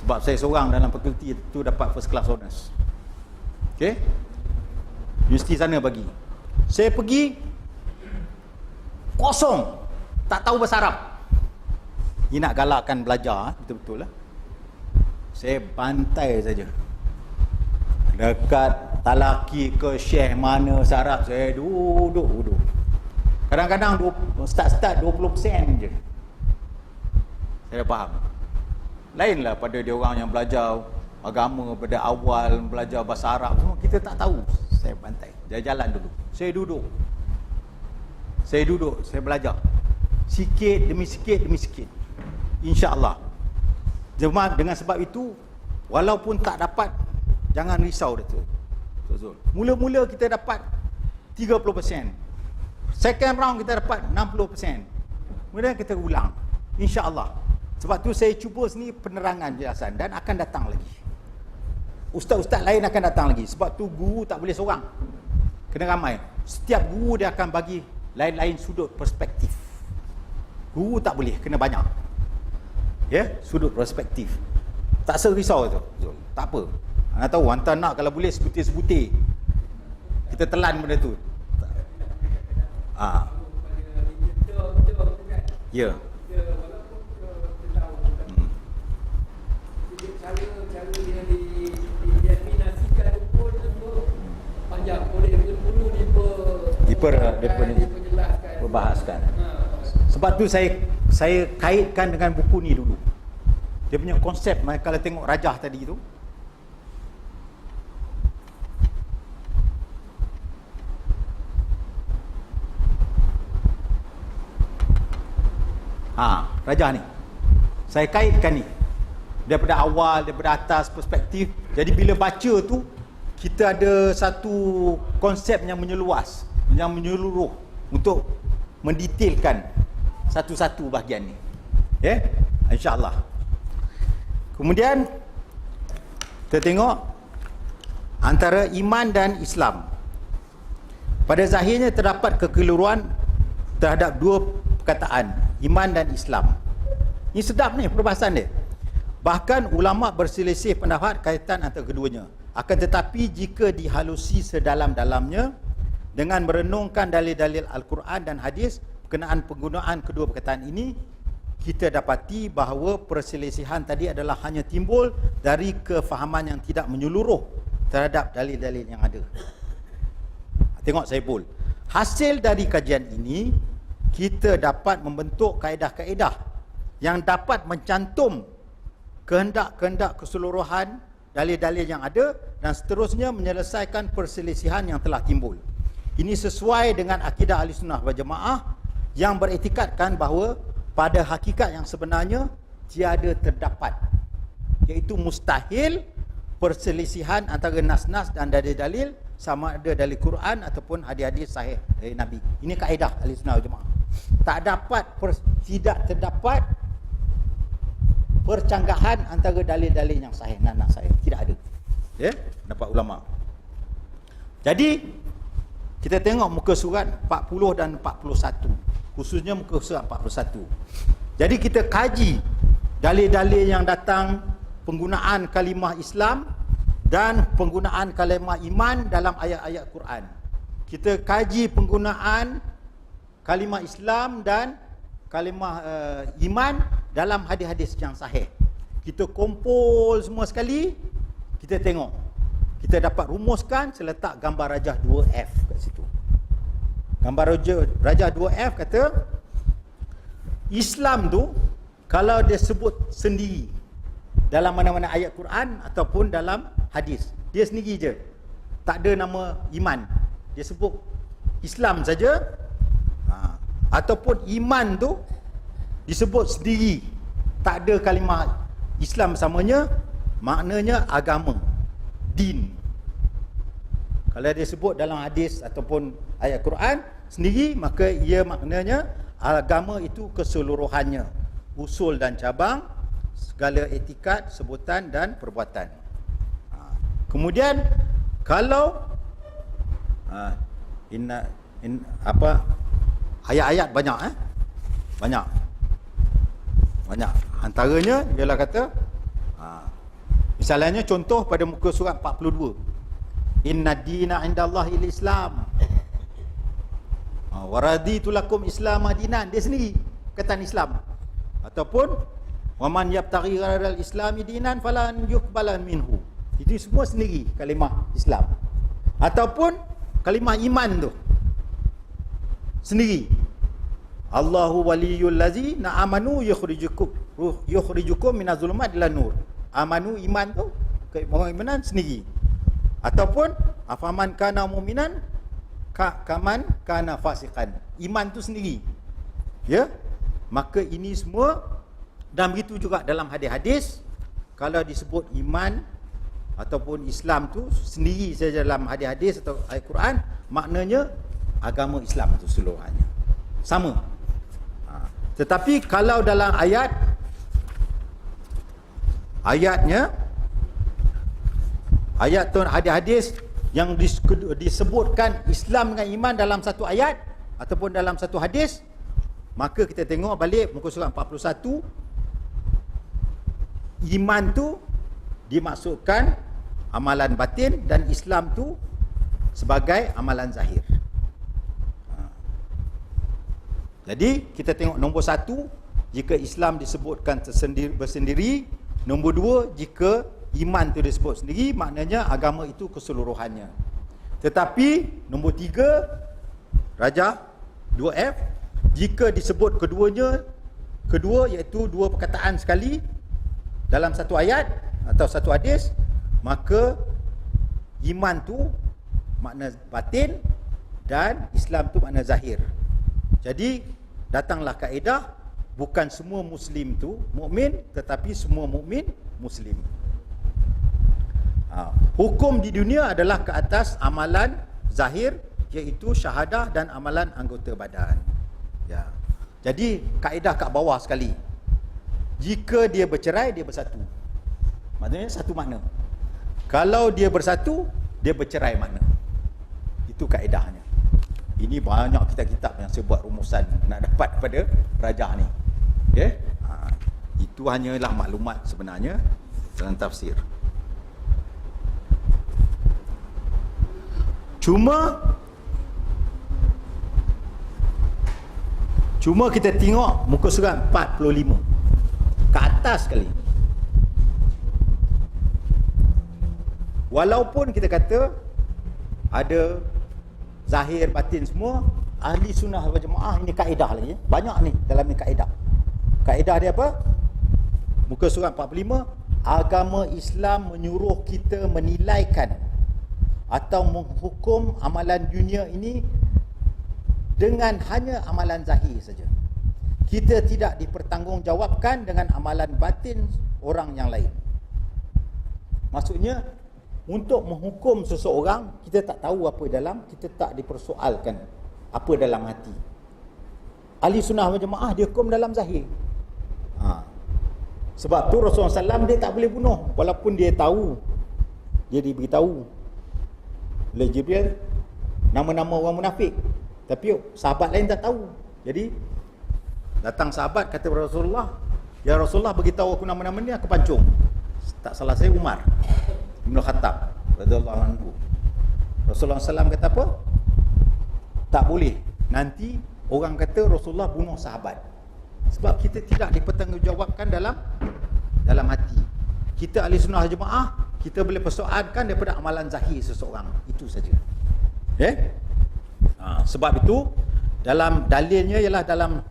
Sebab saya seorang dalam fakulti tu dapat first class honors. Okey? Universiti sana bagi. Saya pergi kosong, tak tahu bahasa Arab. Ni nak galakkan belajar, betul-betul lah. Saya bantai saja. Dekat talaki ke syekh mana sarap, saya duduk. Kadang-kadang start 20% je. Saya dah faham. Lainlah pada dia orang yang belajar agama pada awal, belajar bahasa Arab semua, kita tak tahu. Saya bantai. Saya jalan dulu. Saya duduk, saya belajar. Sikit demi sikit. InsyaAllah. Jemaah, dengan sebab itu, walaupun tak dapat, jangan risau Datuk Zul. Mula-mula kita dapat 30%. Second round kita dapat 60%. Kemudian kita ulang. InsyaAllah. Sebab tu saya cuba sini penerangan jelasan dan akan datang lagi. Ustaz-ustaz lain akan datang lagi. Sebab tu guru tak boleh seorang. Kena ramai. Setiap guru dia akan bagi lain-lain sudut perspektif. Guru tak boleh, kena banyak. Ya, sudut perspektif. Tak serisau tu. Tak apa. Anda tahu, hantar nak kalau boleh sebutir-sebutir. Kita telan benda tu. Ya. Diperbahaskan. Sebab tu saya kaitkan dengan buku ni dulu. Dia punya konsep, kalau tengok rajah tadi tu, rajah ni saya kaitkan ni daripada awal, daripada atas perspektif. Jadi bila baca tu, kita ada satu konsep yang menyeluas, yang menyeluruh untuk mendetailkan satu-satu bahagian ni. Ya, insya-Allah. Kemudian kita tengok antara iman dan Islam. Pada zahirnya terdapat kekeliruan terhadap dua perkataan, iman dan Islam. Ini sedap ni perbahasan dia. Bahkan ulama berselisih pendapat kaitan antara keduanya. Akan tetapi jika dihalusi sedalam-dalamnya dengan merenungkan dalil-dalil Al-Quran dan hadis berkenaan penggunaan kedua perkataan ini, kita dapati bahawa perselisihan tadi adalah hanya timbul dari kefahaman yang tidak menyeluruh terhadap dalil-dalil yang ada. Tengok Saiful. Hasil dari kajian ini, kita dapat membentuk kaedah-kaedah yang dapat mencantum kehendak-kehendak keseluruhan dalil-dalil yang ada dan seterusnya menyelesaikan perselisihan yang telah timbul. Ini sesuai dengan akidah Ahlussunnah wal Jamaah yang beriktikadkan bahawa pada hakikat yang sebenarnya tiada terdapat, iaitu mustahil perselisihan antara nas-nas dan dalil-dalil, sama ada dari Quran ataupun hadis-hadis sahih dari Nabi. Ini kaedah Ahlussunnah wal Jamaah. Tak dapat, tidak terdapat percanggahan antara dalil-dalil yang sahih dan tak sahih. Tidak ada. Ya, pendapat ulama. Jadi kita tengok muka surat 40 dan 41. Khususnya muka surat 41. Jadi kita kaji dalil-dalil yang datang penggunaan kalimah Islam dan penggunaan kalimah iman dalam ayat-ayat Quran. Kita kaji penggunaan kalimah Islam dan kalimah iman dalam hadis-hadis yang sahih. Kita kumpul semua sekali, kita tengok. Kita dapat rumuskan seletak gambar rajah 2F kat situ. Gambar rajah 2F kata Islam tu kalau dia sebut sendiri dalam mana-mana ayat Quran ataupun dalam hadis, dia sendiri je, tak ada nama iman, dia sebut Islam saja. Ataupun iman tu disebut sendiri, tak ada kalimah Islam bersamanya, maknanya agama, din. Kalau dia sebut dalam hadis ataupun ayat Quran sendiri, maka ia maknanya agama itu keseluruhannya, usul dan cabang, segala etikat, sebutan dan perbuatan. Kemudian kalau ayat-ayat banyak, banyak. Antaranya ialah kata, misalnya contoh pada muka surat 42, inna dina indallahi al-Islam, wa raditu lakum Islam dinan, dia sendiri kataan Islam. Ataupun waman yabtaghi ghairal islami dinan falan yuqbalan minhu, itu semua sendiri kalimah Islam. Ataupun kalimah iman tu sendiri, Allahu waliyul ladzina amanu yukhrijukum minaz-zulumat ilan nur. Amanu, iman tu keimanan sendiri. Ataupun afaman kana mu'minan kaman kana fasiqan, iman tu sendiri. Ya, maka ini semua. Dan begitu juga dalam hadis-hadis, kalau disebut iman ataupun Islam tu sendiri saja dalam hadis-hadis atau ayat Quran, maknanya agama Islam itu seluruhannya sama. Tetapi kalau dalam ayatnya, ayat tu hadis-hadis yang disebutkan Islam dengan iman dalam satu ayat ataupun dalam satu hadis, maka kita tengok balik muka surat 41, iman tu dimaksudkan amalan batin dan Islam tu sebagai amalan zahir. Jadi kita tengok nombor 1, jika Islam disebutkan bersendiri. Nombor 2, jika iman tu disebut sendiri, maknanya agama itu keseluruhannya. Tetapi nombor 3, rajah 2F, jika disebut kedua iaitu dua perkataan sekali dalam satu ayat atau satu hadis, maka iman tu makna batin dan Islam tu makna zahir. Jadi datanglah kaedah, bukan semua Muslim tu mukmin, tetapi semua mukmin Muslim. Hukum di dunia adalah ke atas amalan zahir, iaitu syahadah dan amalan anggota badan. Ya. Jadi kaedah kat bawah sekali, jika dia bercerai, dia bersatu, maknanya satu makna. Kalau dia bersatu, dia bercerai makna. Itu kaedahnya. Ini banyak kitab-kitab yang saya buat rumusan nak dapat pada rajah ni. Okay? Itu hanyalah maklumat sebenarnya dalam tafsir. Cuma kita tengok muka surat 45 ke atas sekali. Walaupun kita kata ada zahir batin semua, ahli sunnah wal jamaah ini kaedah lagi, banyak ni dalam ni kaedah. Kaedah dia apa? Muka surat 45, agama Islam menyuruh kita menilaikan atau menghukum amalan dunia ini dengan hanya amalan zahir saja. Kita tidak dipertanggungjawabkan dengan amalan batin orang yang lain. Maksudnya, untuk menghukum seseorang, kita tak tahu apa dalam, kita tak dipersoalkan apa dalam hati. Ahli sunnah wal jamaah dia hukum dalam zahir. Sebab tu Rasulullah SAW dia tak boleh bunuh, walaupun dia tahu, dia diberitahu oleh Jibril nama-nama orang munafik, tapi sahabat lain tak tahu. Jadi datang sahabat kata Rasulullah, ya Rasulullah beritahu aku nama-nama ni, aku pancung. Tak salah saya Umar Ibn Khattab radhiyallahu anhu. Rasulullah SAW kata apa? Tak boleh, nanti orang kata Rasulullah bunuh sahabat. Sebab kita tidak dipertanggungjawabkan dalam hati. Kita ahli sunnah jemaah, kita boleh persoalkan daripada amalan zahir seseorang, itu saja. Sebab itu dalam dalilnya ialah dalam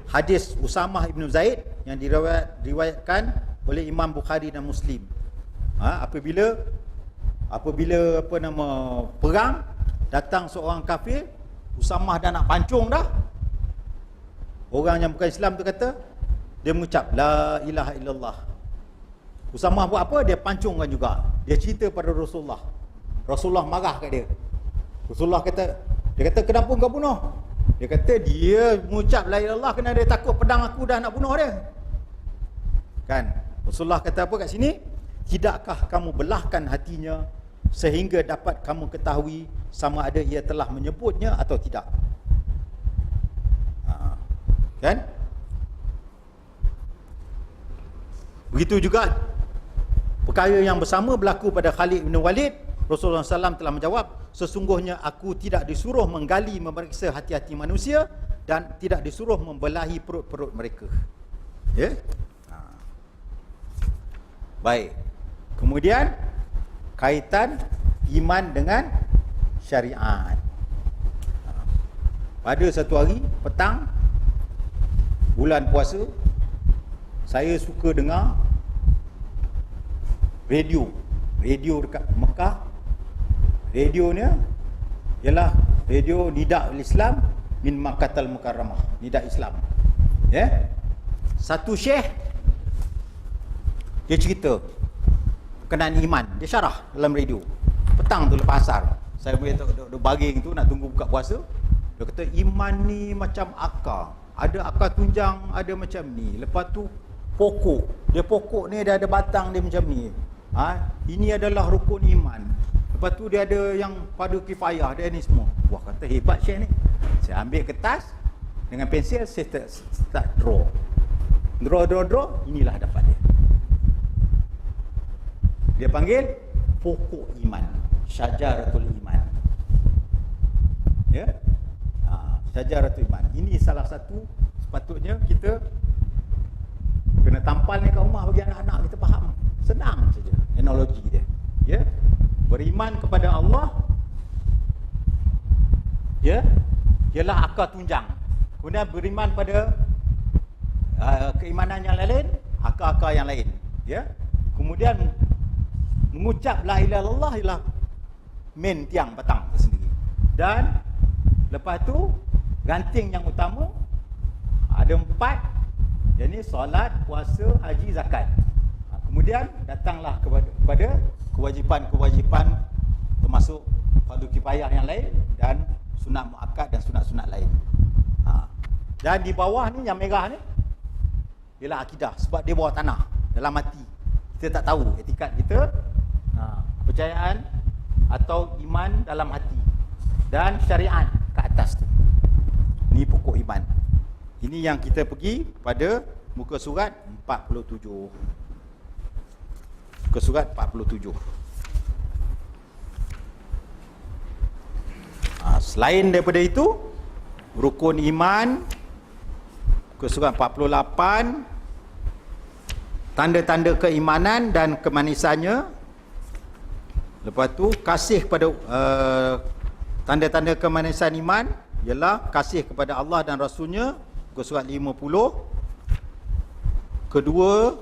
hadis Usamah ibn Zaid yang diriwayatkan oleh Imam Bukhari dan Muslim. Apabila perang, datang seorang kafir, Usamah dah nak pancung dah. Orang yang bukan Islam tu kata, dia mengucap la ilaha illallah. Usamah buat apa? Dia pancungkan juga. Dia cerita pada Rasulullah. Rasulullah marah kat dia. Rasulullah kata, dia kata kenapa kau bunuh? Dia kata dia mengucap la ilaha illallah kerana dia takut pedang aku dah nak bunuh dia. Kan? Rasulullah kata apa kat sini? Tidakkah kamu belahkan hatinya sehingga dapat kamu ketahui sama ada ia telah menyebutnya atau tidak? Kan? Begitu juga perkara yang bersama berlaku pada Khalid bin Walid. Rasulullah SAW telah menjawab, sesungguhnya aku tidak disuruh menggali memeriksa hati-hati manusia dan tidak disuruh membelahi perut-perut mereka. Ya? Baik. Kemudian kaitan iman dengan syariat. Pada satu hari petang bulan puasa, saya suka dengar radio dekat Mekah. Radionya ialah radio Nida' Islam min Makkatal Mukarramah, Nida' Islam. Ya. Satu syekh dia cerita berkenaan iman, dia syarah dalam radio. Petang tu lepas asar, saya boleh duduk baring tu nak tunggu buka puasa. Dia kata iman ni macam akar. Ada akar tunjang, ada macam ni. Lepas tu pokok. Dia pokok ni dia ada batang dia macam ni. Ini adalah rukun iman. Lepas tu dia ada yang fardu kifayah, dia ni semua. Wah, kata hebat Syekh ni. Saya ambil kertas dengan pensil, saya start draw. Draw, inilah dapat dia. Dia panggil pokok iman, syajaratul iman. Ya? Syajaratul iman. Ini salah satu sepatutnya kita kena tampal ni kat rumah bagi anak-anak kita faham. Senang saja analogi dia. Ya? Beriman kepada Allah, ya, ialah akar tunjang. Kemudian beriman pada keimanan yang lain, akar-akar yang lain. Ya? Kemudian mengucap la ilaha illallah ialah main tiang batang sendiri. Dan lepas tu ranting yang utama ada 4, yakni solat, puasa, haji, zakat. Kemudian datanglah kepada kewajipan-kewajipan termasuk fardu kifayah yang lain dan sunat muakkad dan sunat-sunat lain. Dan di bawah ni yang merah ni ialah akidah, sebab dia bawah tanah dalam hati. Kita tak tahu etikat kita, kepercayaan atau iman dalam hati, dan syariat ke atas tu. Ni pokok iman. Ini yang kita pergi pada muka surat 47. Muka surat 47. Selain daripada itu, rukun iman, muka surat 48, tanda-tanda keimanan dan kemanisannya. Lepas tu kasih kepada tanda-tanda kemanisan iman ialah kasih kepada Allah dan Rasulnya, muka surat 50. Kedua,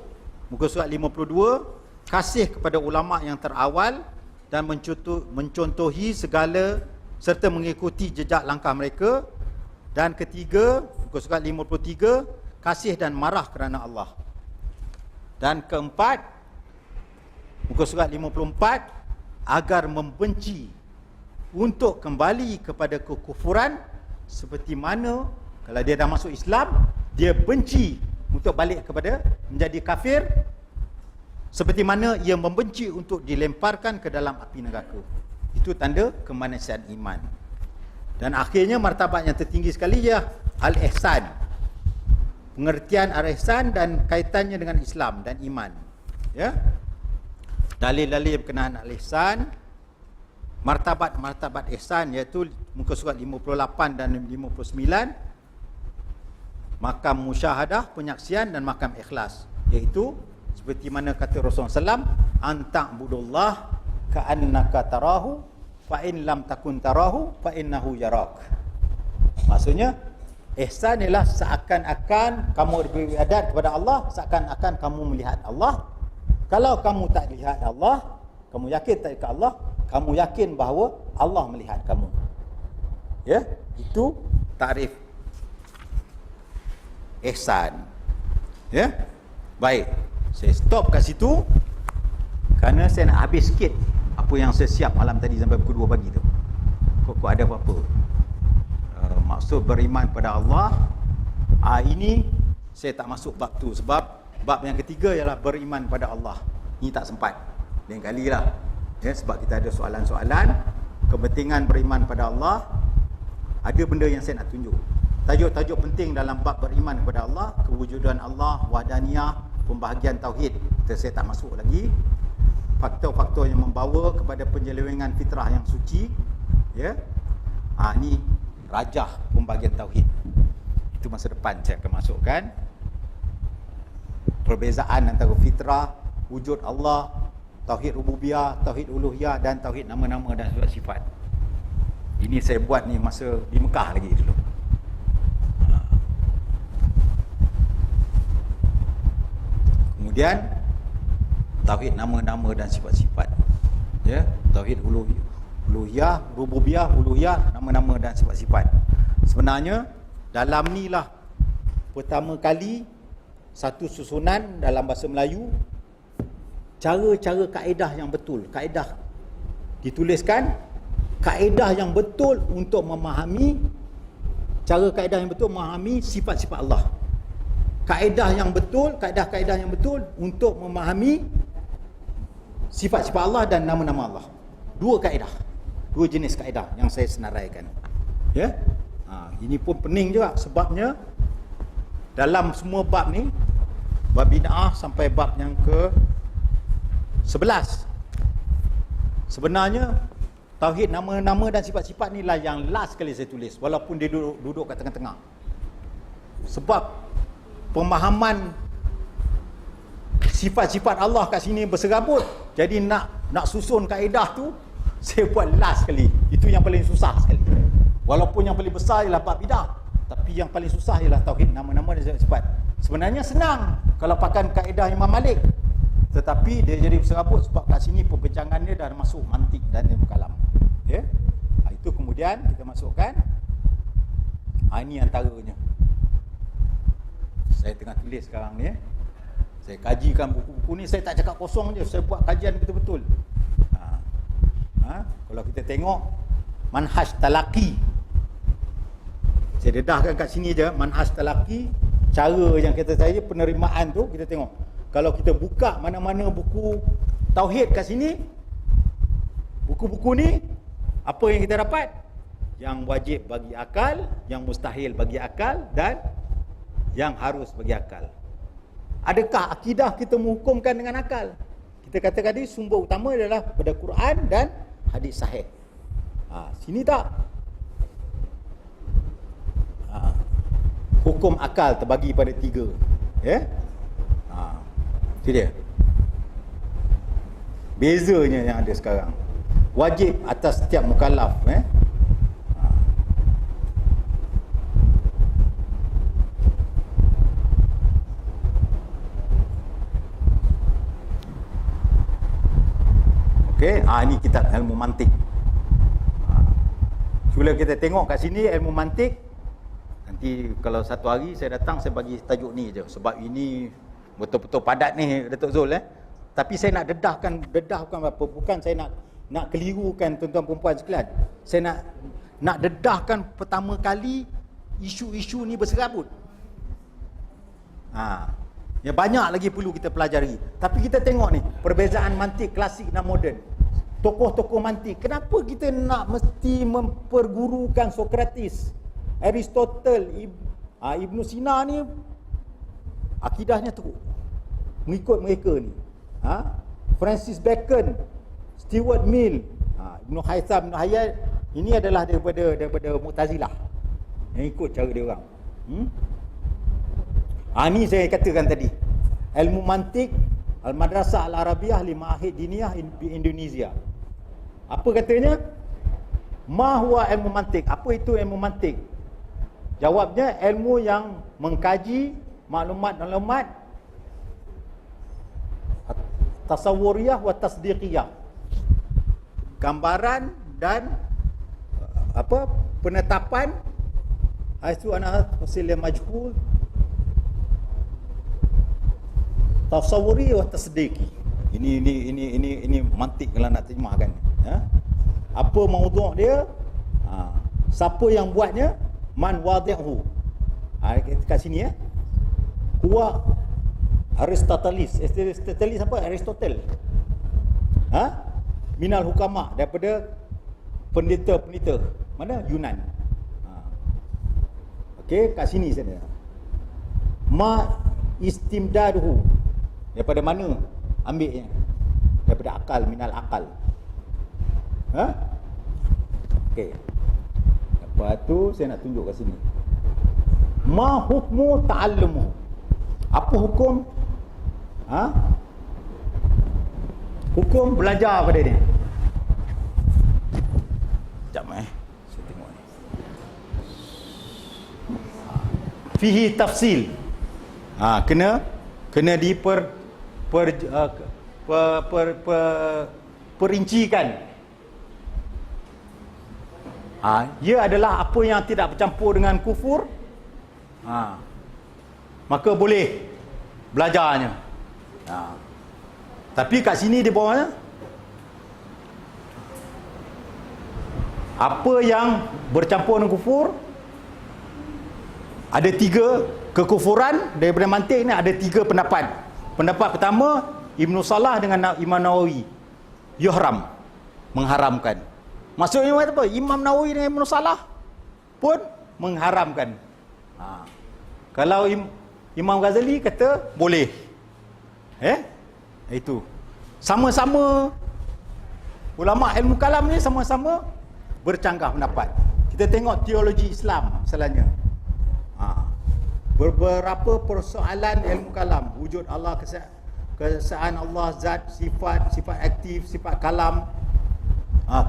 muka surat 52, kasih kepada ulama yang terawal dan mencontohi segala serta mengikuti jejak langkah mereka. Dan ketiga, muka surat 53, kasih dan marah kerana Allah. Dan keempat, muka surat 54, agar membenci untuk kembali kepada kekufuran, seperti mana kalau dia dah masuk Islam, dia benci untuk balik kepada menjadi kafir, seperti mana ia membenci untuk dilemparkan ke dalam api neraka. Itu tanda kemanusiaan iman. Dan akhirnya martabat yang tertinggi sekali ialah al-ihsan. Pengertian al-ihsan dan kaitannya dengan Islam dan iman. Ya. Dalil-dalil berkenaan al-ihsan, martabat-martabat ihsan, iaitu muka surat 58 dan 59, makam musyahadah, penyaksian, dan makam ikhlas, iaitu seperti mana kata Rasulullah SAW, anta'budullah ka'annaka tarahu fa in lam takun tarahu fa innahu yarak. Maksudnya ihsan ialah seakan-akan kamu beribadat kepada Allah, seakan-akan kamu melihat Allah. Kalau kamu tak lihat Allah, kamu yakin tak lihat Allah, kamu yakin bahawa Allah melihat kamu. Ya, itu takrif ihsan. Ya. Baik, saya stop kat situ kerana saya nak habis sikit apa yang saya siap malam tadi sampai pukul 2 pagi tu. Kok ada apa-apa. Maksud beriman pada Allah, ini saya tak masuk bab tu sebab bab yang ketiga ialah beriman pada Allah. Ini tak sempat. Lain kali lah. Ya, sebab kita ada soalan-soalan. Kepentingan beriman pada Allah. Ada benda yang saya nak tunjuk. Tajuk-tajuk penting dalam bab beriman kepada Allah, kewujudan Allah, wahdaniyah, pembahagian tauhid. Saya tak masuk lagi. Faktor-faktor yang membawa kepada penyelewengan fitrah yang suci. Ya. Ini rajah pembahagian tauhid. Itu masa depan saya akan masukkan. Perbezaan antara fitrah, wujud Allah, tauhid rububiyah, tauhid uluhiyah, dan tauhid nama-nama dan sifat-sifat. Ini saya buat ni masa di Mekah lagi dulu. Kemudian tauhid nama-nama dan sifat-sifat. Ya, tauhid uluhiyah, rububiyah, uluhiyah, nama-nama dan sifat-sifat. Sebenarnya dalam ni lah pertama kali satu susunan dalam bahasa Melayu, cara-cara kaedah yang betul. Kaedah dituliskan, kaedah yang betul untuk memahami, cara kaedah yang betul memahami sifat-sifat Allah. Kaedah yang betul, kaedah-kaedah yang betul untuk memahami sifat-sifat Allah dan nama-nama Allah. Dua kaedah, dua jenis kaedah yang saya senaraikan. Ya, ini pun pening juga sebabnya dalam semua bab ni, bab bid'ah sampai bab yang ke 11, sebenarnya tauhid nama-nama dan sifat-sifat ni lah yang last kali saya tulis, walaupun dia duduk kat tengah-tengah. Sebab pemahaman sifat-sifat Allah kat sini berserabut, jadi nak susun kaedah tu saya buat last sekali. Itu yang paling susah sekali. Walaupun yang paling besar ialah bab bidah, tapi yang paling susah ialah tauhid nama-nama dan sifat. Sebenarnya senang kalau pakai kaedah Imam Malik, tetapi dia jadi berserabut sebab kat sini perbincangan dia dah masuk mantik dan ilmu kalam. Ya. Itu kemudian kita masukkan. Ini antaranya. Saya tengah tulis sekarang ni. Saya kajikan buku-buku ni, saya tak cakap kosong je, saya buat kajian betul-betul. Kalau kita tengok manhaj talaqi, saya dedahkan kat sini je, manhaj talaqi, cara yang kita saya penerimaan tu, kita tengok. Kalau kita buka mana-mana buku tauhid kat sini, buku-buku ni, apa yang kita dapat? Yang wajib bagi akal, yang mustahil bagi akal, dan yang harus bagi akal. Adakah akidah kita menghukumkan dengan akal? Kita kata tadi sumber utama adalah pada Quran dan hadis sahih. Sini tak? Hukum akal terbagi pada 3. Ya? Itu dia. Bezanya yang ada sekarang. Wajib atas setiap mukallaf. Okey, ini kitab ilmu mantik. Bila kita tengok kat sini ilmu mantik, nanti kalau satu hari saya datang, saya bagi tajuk ni je, sebab ini betul-betul padat ni Datuk Zul. Tapi saya nak dedahkan bukan apa, bukan saya nak kelirukan tuan-tuan perempuan sekalian. Saya nak dedahkan pertama kali isu-isu ni berserabut. Ya banyak lagi perlu kita pelajari. Tapi kita tengok ni, perbezaan mantik klasik dan moden. Tokoh-tokoh mantik, kenapa kita nak mesti mempergurukan Sokrates, Aristotle, Ibnu Sina ni akidahnya teruk. Mengikut mereka ni. Francis Bacon, Stuart Mill, Ibnu Haytham, Ibnu Hayat, ini adalah daripada Mu'tazilah. Yang ikut cara dia orang. Ni saya katakan tadi. Ilmu mantik Al-Madrasah Al-Arabiah li Ma'ahid Diniyah di Indonesia. Apa katanya? Ma huwa ilmu mantik? Apa itu ilmu mantik? Jawabnya, ilmu yang mengkaji maklumat-maklumat tasawwuriyah wa tasdiqiyah. Gambaran dan penetapan aitu ana hasil majhul tasawwuri wa tasdiqi. Ini mantik kalau nak terjemahkan. Apa maudhu' dia? Siapa yang buatnya? Man wadi'hu. Kat sini huwa Aristoteles. Aristoteles apa? Aristotle. Minal hukama, daripada pendeta-pendeta mana? Yunan. Okey, kat sini sana. Ma istimdaduhu, daripada mana ambilnya? Daripada akal, minal akal. Okey. Lepas tu saya nak tunjuk kat sini. Ma hukmu ta'allumu. Apa hukum? Hukum belajar pada dia. Sekejap saya tengok ni. Fihi tafsil. Kena perincikan. Ia adalah apa yang tidak bercampur dengan kufur. Maka boleh belajarnya. Tapi kat sini di bawahnya, apa yang bercampur dengan kufur, ada 3 kekufuran daripada mantik ni, ada 3 pendapat. Pendapat pertama, Ibnu Salah dengan Imam Nawawi, yuhram, mengharamkan. Maksudnya apa? Imam Nawawi dengan Ibnu Salah pun mengharamkan. Kalau Imam Ghazali kata boleh. Itu. Sama-sama ulama ilmu kalam ni sama-sama bercanggah pendapat. Kita tengok teologi Islam misalnya. Beberapa persoalan ilmu kalam, wujud Allah, kesaan Allah, zat, sifat aktif, sifat kalam,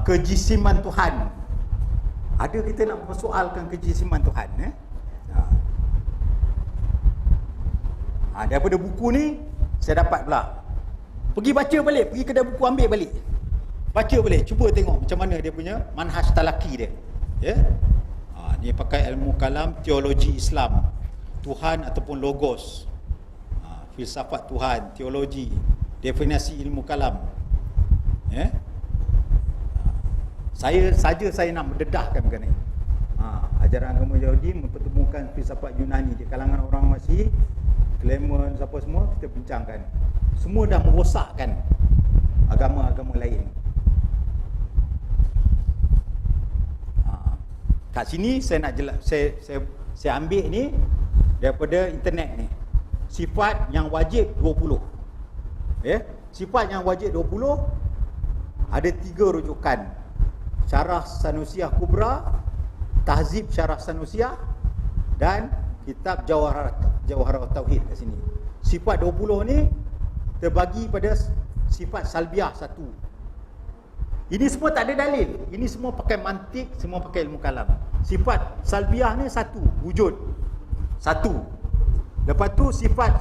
kejisiman Tuhan. Ada kita nak persoalkan kejisiman Tuhan. Daripada buku ni saya dapat pula. Pergi baca balik, pergi kedai buku ambil balik. Baca balik, cuba tengok macam mana dia punya manhaj talaki dia. Ni pakai ilmu kalam, teologi Islam, Tuhan ataupun logos, filsafat Tuhan, teologi, definisi ilmu kalam. Saya nak mendedahkan perkara ni. Ajaran agama Yahudi mempertemukan filsafat Yunani di kalangan orang Masih, Clement, siapa semua, kita bincangkan. Semua dah merosakkan agama-agama lain. Kat sini saya nak jelas, saya ambil ni daripada internet ni. Sifat yang wajib 20. Sifat yang wajib 20 ada 3 rujukan. Syarah Sanusiah Kubra, Tahzib Syarah Sanusiah, dan kitab Jawharat Tauhid kat sini. Sifat 20 ni terbagi pada sifat salbiah 1. Ini semua tak ada dalil. Ini semua pakai mantik, semua pakai ilmu kalam. Sifat salbiah ni 1, wujud. 1. Lepas tu sifat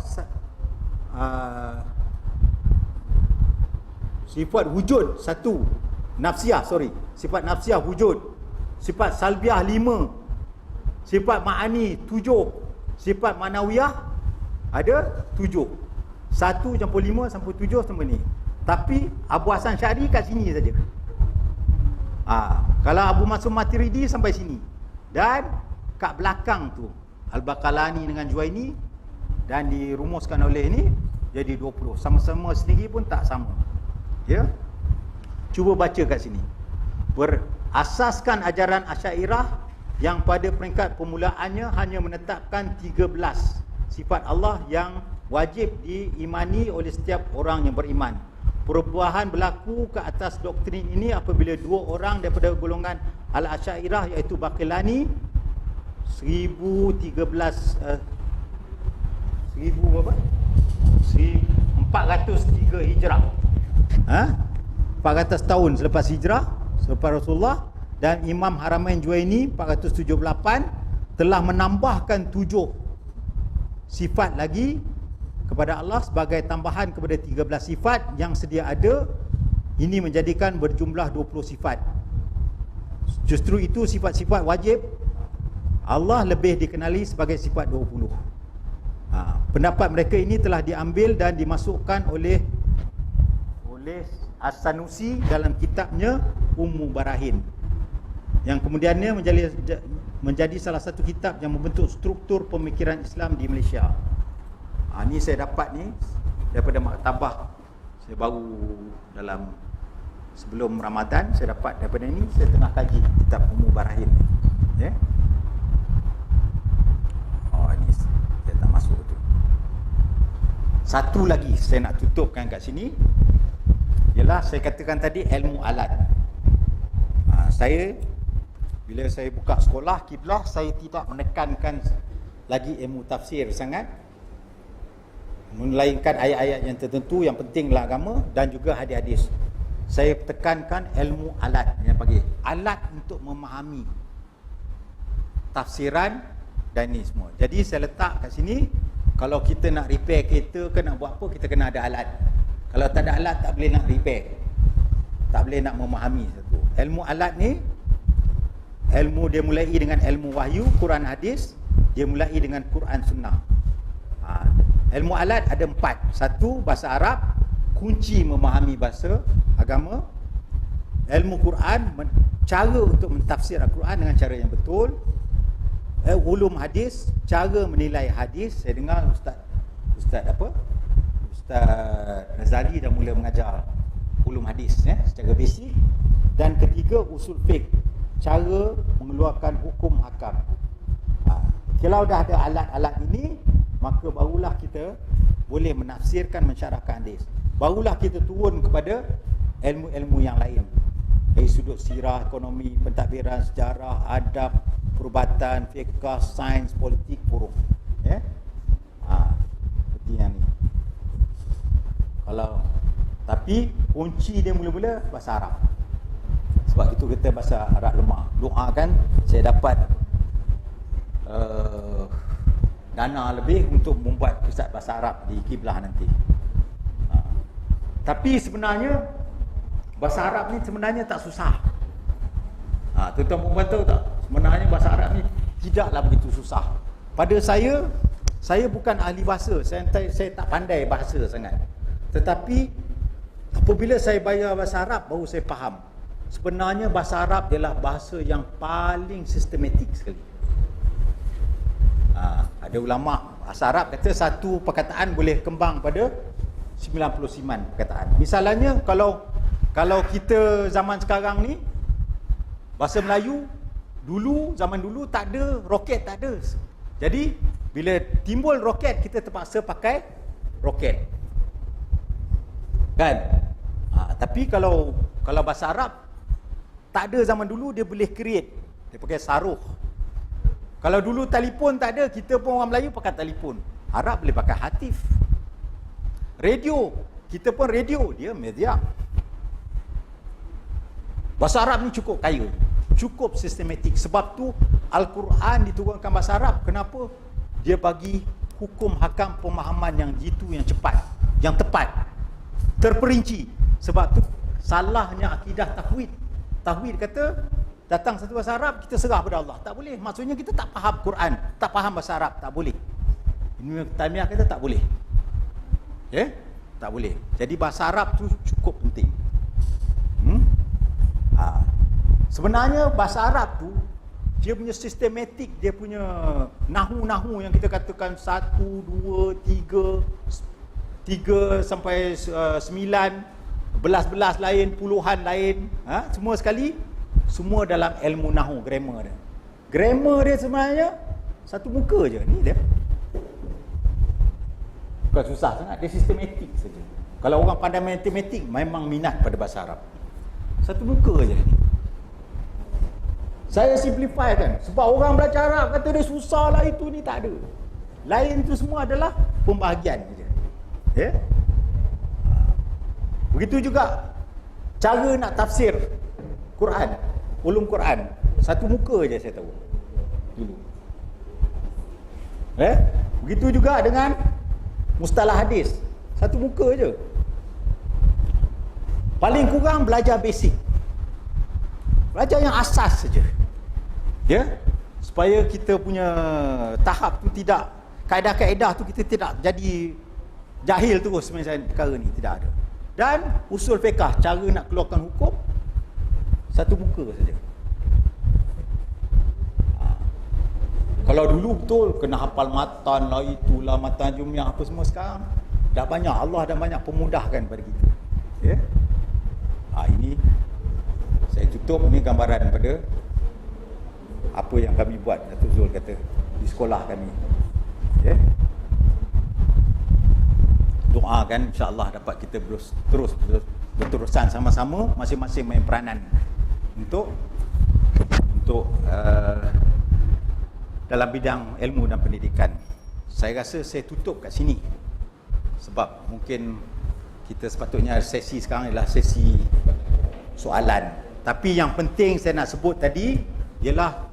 wujud 1. Nafsiah, sifat nafsiah wujud. Sifat salbiah 5. Sifat ma'ani 7. Sifat manawiyah ada 7. 1 campur 5 sampai 7 sama ni. Tapi Abu Hasan Syari kat sini saja. Kalau Abu Mansur Maturidi sampai sini. Dan kat belakang tu Al-Baqalani dengan Juwaini dan dirumuskan oleh ini jadi 20. Sama-sama sendiri pun tak sama. Ya. Cuba baca kat sini. Berasaskan ajaran Asy'ariyah yang pada peringkat permulaannya hanya menetapkan 13 sifat Allah yang wajib diimani oleh setiap orang yang beriman. Perubahan berlaku ke atas doktrin ini apabila dua orang daripada golongan Al-Asy'ariyah iaitu Baqillani 1403 Hijrah. 400 tahun selepas hijrah, selepas Rasulullah, dan Imam Haramain Juwaini 478 telah menambahkan 7 sifat lagi kepada Allah sebagai tambahan kepada 13 sifat yang sedia ada. Ini menjadikan berjumlah 20 sifat. Justru itu sifat-sifat wajib Allah lebih dikenali sebagai sifat 20. Pendapat mereka ini telah diambil dan dimasukkan oleh As-Sanusi dalam kitabnya Barahin, yang kemudiannya menjadi salah satu kitab yang membentuk struktur pemikiran Islam di Malaysia. Ni saya dapat ni daripada maktabah. Saya baru dalam sebelum Ramadan saya dapat daripada ni. Saya tengah kaji kitab Barahin ni. Ya. Ni saya tak masuk tu. Satu lagi saya nak tutupkan kat sini ialah saya katakan tadi ilmu alat. Saya bila saya buka sekolah kiblah, saya tidak menekankan lagi ilmu tafsir sangat, melainkan ayat-ayat yang tertentu yang pentinglah agama dan juga hadis-hadis. Saya tekankan ilmu alat yang bagi alat untuk memahami tafsiran dan ni semua. Jadi saya letak kat sini, kalau kita nak repair kereta ke nak buat apa, kita kena ada alat. Kalau tak ada alat, tak boleh nak repair, tak boleh nak memahami satu. Ilmu alat ni, ilmu dia mulai dengan ilmu wahyu, Quran hadis. Dia mulai dengan Quran sunnah. Ilmu alat ada 4. Satu, bahasa Arab, kunci memahami bahasa agama. Ilmu Quran, cara untuk mentafsir Al-Quran dengan cara yang betul. Ulum hadis, cara menilai hadis. Saya dengar Ustaz Razali dah mula mengajar ulum hadis secara basic. Dan ketiga, usul fiqh, cara mengeluarkan hukum hakam. Kalau dah ada alat-alat ini, maka barulah kita boleh menafsirkan, mensyarahkan hadis. Barulah kita turun kepada ilmu-ilmu yang lain dari sudut sirah, ekonomi, pentadbiran, sejarah, adab, perubatan, fiqh, sains, politik, huruf. Seperti yang ni. Tapi kunci dia mula-mula bahasa Arab. Sebab itu kita bahasa Arab lemah. Doa kan saya dapat dana lebih untuk membuat pusat bahasa Arab di kiblah nanti. Tapi sebenarnya bahasa Arab ni sebenarnya tak susah. Tuan-tuan perempuan tahu tak? Sebenarnya bahasa Arab ni tidaklah begitu susah. Pada saya bukan ahli bahasa. Saya tak pandai bahasa sangat. Tetapi apabila saya belajar bahasa Arab, baru saya faham. Sebenarnya bahasa Arab adalah bahasa yang paling sistematik sekali. Ada ulama bahasa Arab kata satu perkataan boleh kembang pada 90 siman perkataan. Misalnya kalau kita zaman sekarang ni, bahasa Melayu zaman dulu tak ada roket, tak ada. Jadi bila timbul roket, kita terpaksa pakai roket, kan? Tapi kalau bahasa Arab tak ada zaman dulu, dia boleh create, dia pakai saruh. Kalau dulu telefon tak ada, kita pun orang Melayu pakai telefon. Arab boleh pakai hatif. Radio, kita pun radio, dia media. Bahasa Arab ni cukup kaya, cukup sistematik. Sebab tu Al-Quran diturunkan bahasa Arab. Kenapa? Dia bagi hukum hakam pemahaman yang jitu, yang cepat, yang tepat, terperinci. Sebab tu salahnya akidah tauhid. Tauhid kata datang satu bahasa Arab, kita serah pada Allah. Tak boleh. Maksudnya kita tak faham Quran, tak faham bahasa Arab, tak boleh. Ini Taimiyah kata tak boleh. Tak boleh. Jadi bahasa Arab tu cukup penting. Sebenarnya bahasa Arab tu dia punya sistematik, dia punya nahu-nahu yang kita katakan 1, 2, 3, 3 sampai 9, belas-belas lain, puluhan lain, semua sekali, semua dalam ilmu nahu, grammar dia. Grammar dia sebenarnya satu muka je, ni dia. Bukan susah sangat, dia sistematik saja. Kalau orang pandai matematik, memang minat pada bahasa Arab. Satu muka je ni. Saya simplify kan, sebab orang belajar Arab kata dia susah lah itu ni, tak ada. Lain tu semua adalah pembahagian je. Ya? Begitu juga cara nak tafsir Quran, ulum Quran, satu muka je saya tahu dulu. Begitu juga dengan mustalah hadis, satu muka je. Paling kurang belajar basic, belajar yang asas saja. Ya, supaya kita punya tahap tu tidak, kaedah-kaedah tu kita tidak jadi jahil terus macam perkara ni, tidak ada. Dan usul fiqah, cara nak keluarkan hukum, satu muka saja. Kalau dulu betul kena hafal matan lah, itulah matan jumiah apa semua, sekarang dah banyak, Allah dah banyak pemudahkan pada kita. Ya. Ini saya tutup, ini gambaran pada apa yang kami buat, Datuk Zul kata, di sekolah kami. Ya. Doakan insya-Allah dapat kita terus berterusan sama-sama, masing-masing main peranan untuk dalam bidang ilmu dan pendidikan. Saya rasa saya tutup kat sini, sebab mungkin kita sepatutnya sesi sekarang adalah sesi soalan. Tapi yang penting saya nak sebut tadi ialah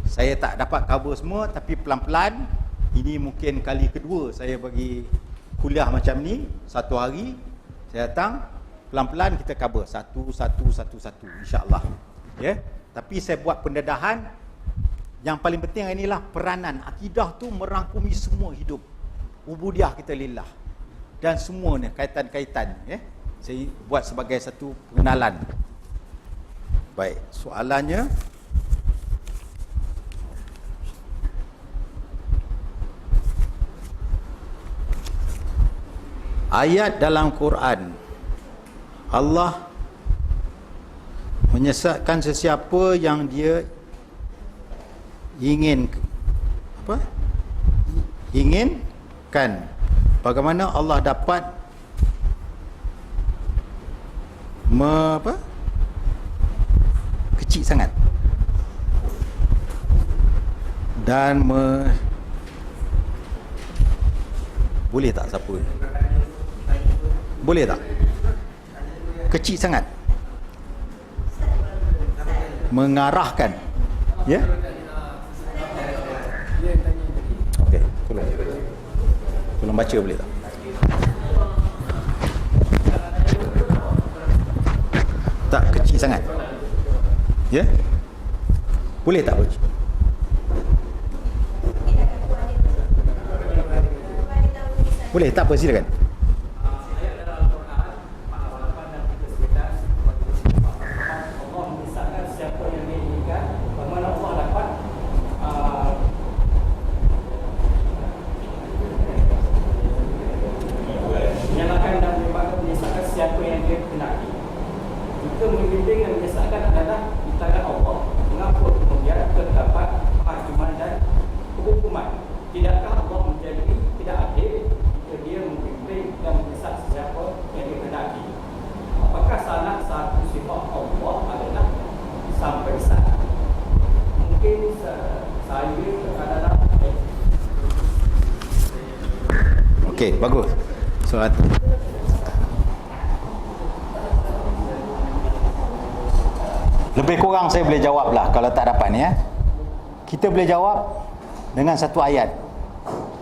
saya tak dapat cover semua, tapi pelan-pelan, ini mungkin kali kedua saya bagi kuliah macam ni, satu hari saya datang, pelan-pelan kita cover satu insya-Allah. Ya. Tapi saya buat pendedahan. Yang paling penting inilah peranan akidah tu merangkumi semua hidup. Ubudiyah kita lillah. Dan semua ni kaitan-kaitan, ya. Saya buat sebagai satu pengenalan. Baik, soalannya ayat dalam Quran, Allah menyesatkan sesiapa yang dia inginkan. Bagaimana Allah dapat kecil sangat dan boleh tak siapa? Boleh tak? Kecil sangat mengarahkan, ya? Okey, tolong baca boleh tak? Tak kecil sangat, ya? Boleh tak baca? Boleh, tak apa, silakan. Okey, bagus. Soalan lebih kurang saya boleh jawab lah kalau tak dapat ni, ya. Kita boleh jawab dengan satu ayat.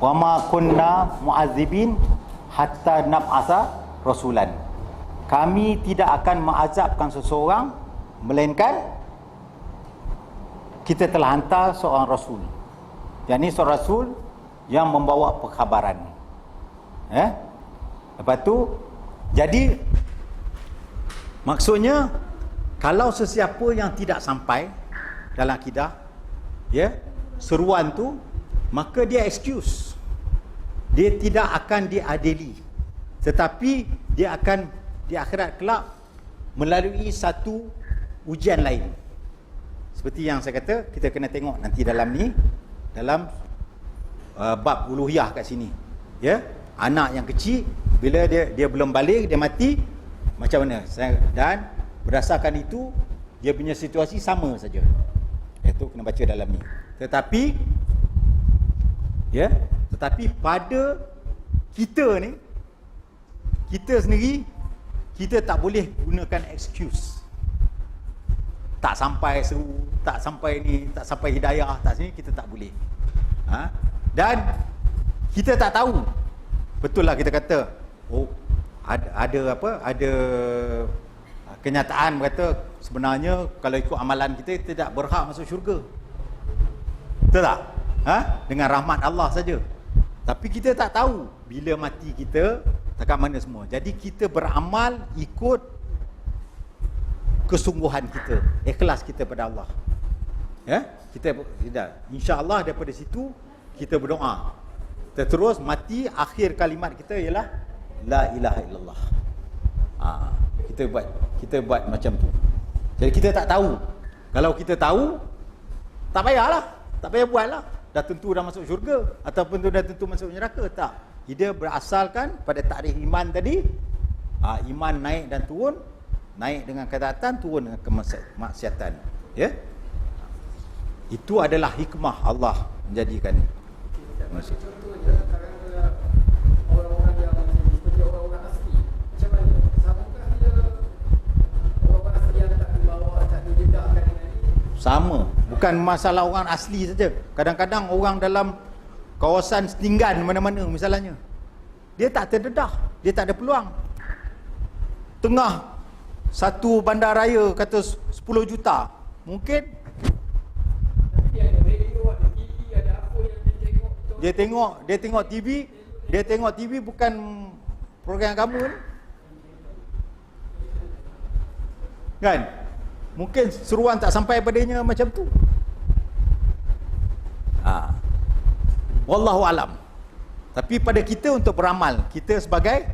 Wa ma kunna mu'adzibin hatta nab'atha rasulan. Kami tidak akan mengazabkan seseorang melainkan kita telah hantar seorang rasul. Yang ni seorang rasul yang membawa perkhabaran. Lepas tu, jadi maksudnya kalau sesiapa yang tidak sampai dalam akidah, ya, seruan tu, maka dia excuse. Dia tidak akan diadili, tetapi dia akan di akhirat kelak melalui satu ujian lain. Seperti yang saya kata, kita kena tengok nanti dalam ni, dalam bab uluhiyah kat sini, ya, anak yang kecil bila dia belum balik, dia mati, macam mana. Dan berdasarkan itu dia punya situasi sama saja, iaitu kena baca dalam ni. Tetapi pada kita ni, kita sendiri, kita tak boleh gunakan excuse. Tak sampai seru, tak sampai ni, tak sampai hidayah, tak sini, kita tak boleh. Dan kita tak tahu. Betul lah kita kata, ada kenyataan berkata sebenarnya kalau ikut amalan kita tidak berhak masuk syurga. Betul tak? Dengan rahmat Allah saja. Tapi kita tak tahu bila mati kita dekat mana semua. Jadi kita beramal ikut kesungguhan kita, ikhlas kita pada Allah. Ya, kita insya-Allah daripada situ kita berdoa. Kita terus mati, akhir kalimat kita ialah la ilaha illallah. Kita buat macam tu. Jadi kita tak tahu. Kalau kita tahu, tak payahlah. Tak payah buatlah. Dah tentu dah masuk syurga ataupun tu dah tentu masuk neraka. Tak. Dia berasalkan pada takrif iman tadi. Iman naik dan turun. Naik dengan ketaatan, turun dengan kemaksiatan. Ya. Itu adalah hikmah Allah menjadikan manusia. Contohnya sekarang orang-orang yang seperti orang-orang asli, macam mana? Samakah dia orang-orang asli yang tak dibawa, tak didedahkan dengan ini? Sama. Bukan masalah orang asli saja. Kadang-kadang orang dalam kawasan setinggan mana-mana misalnya, dia tak terdedah, dia tak ada peluang. Tengah satu bandaraya kata 10 juta, mungkin Tapi ada radio, ada TV, ada apa yang dia tengok. dia tengok TV bukan program kamu ni. Kan? Mungkin seruan tak sampai padanya macam tu. Wallahu alam. Tapi pada kita untuk beramal, kita sebagai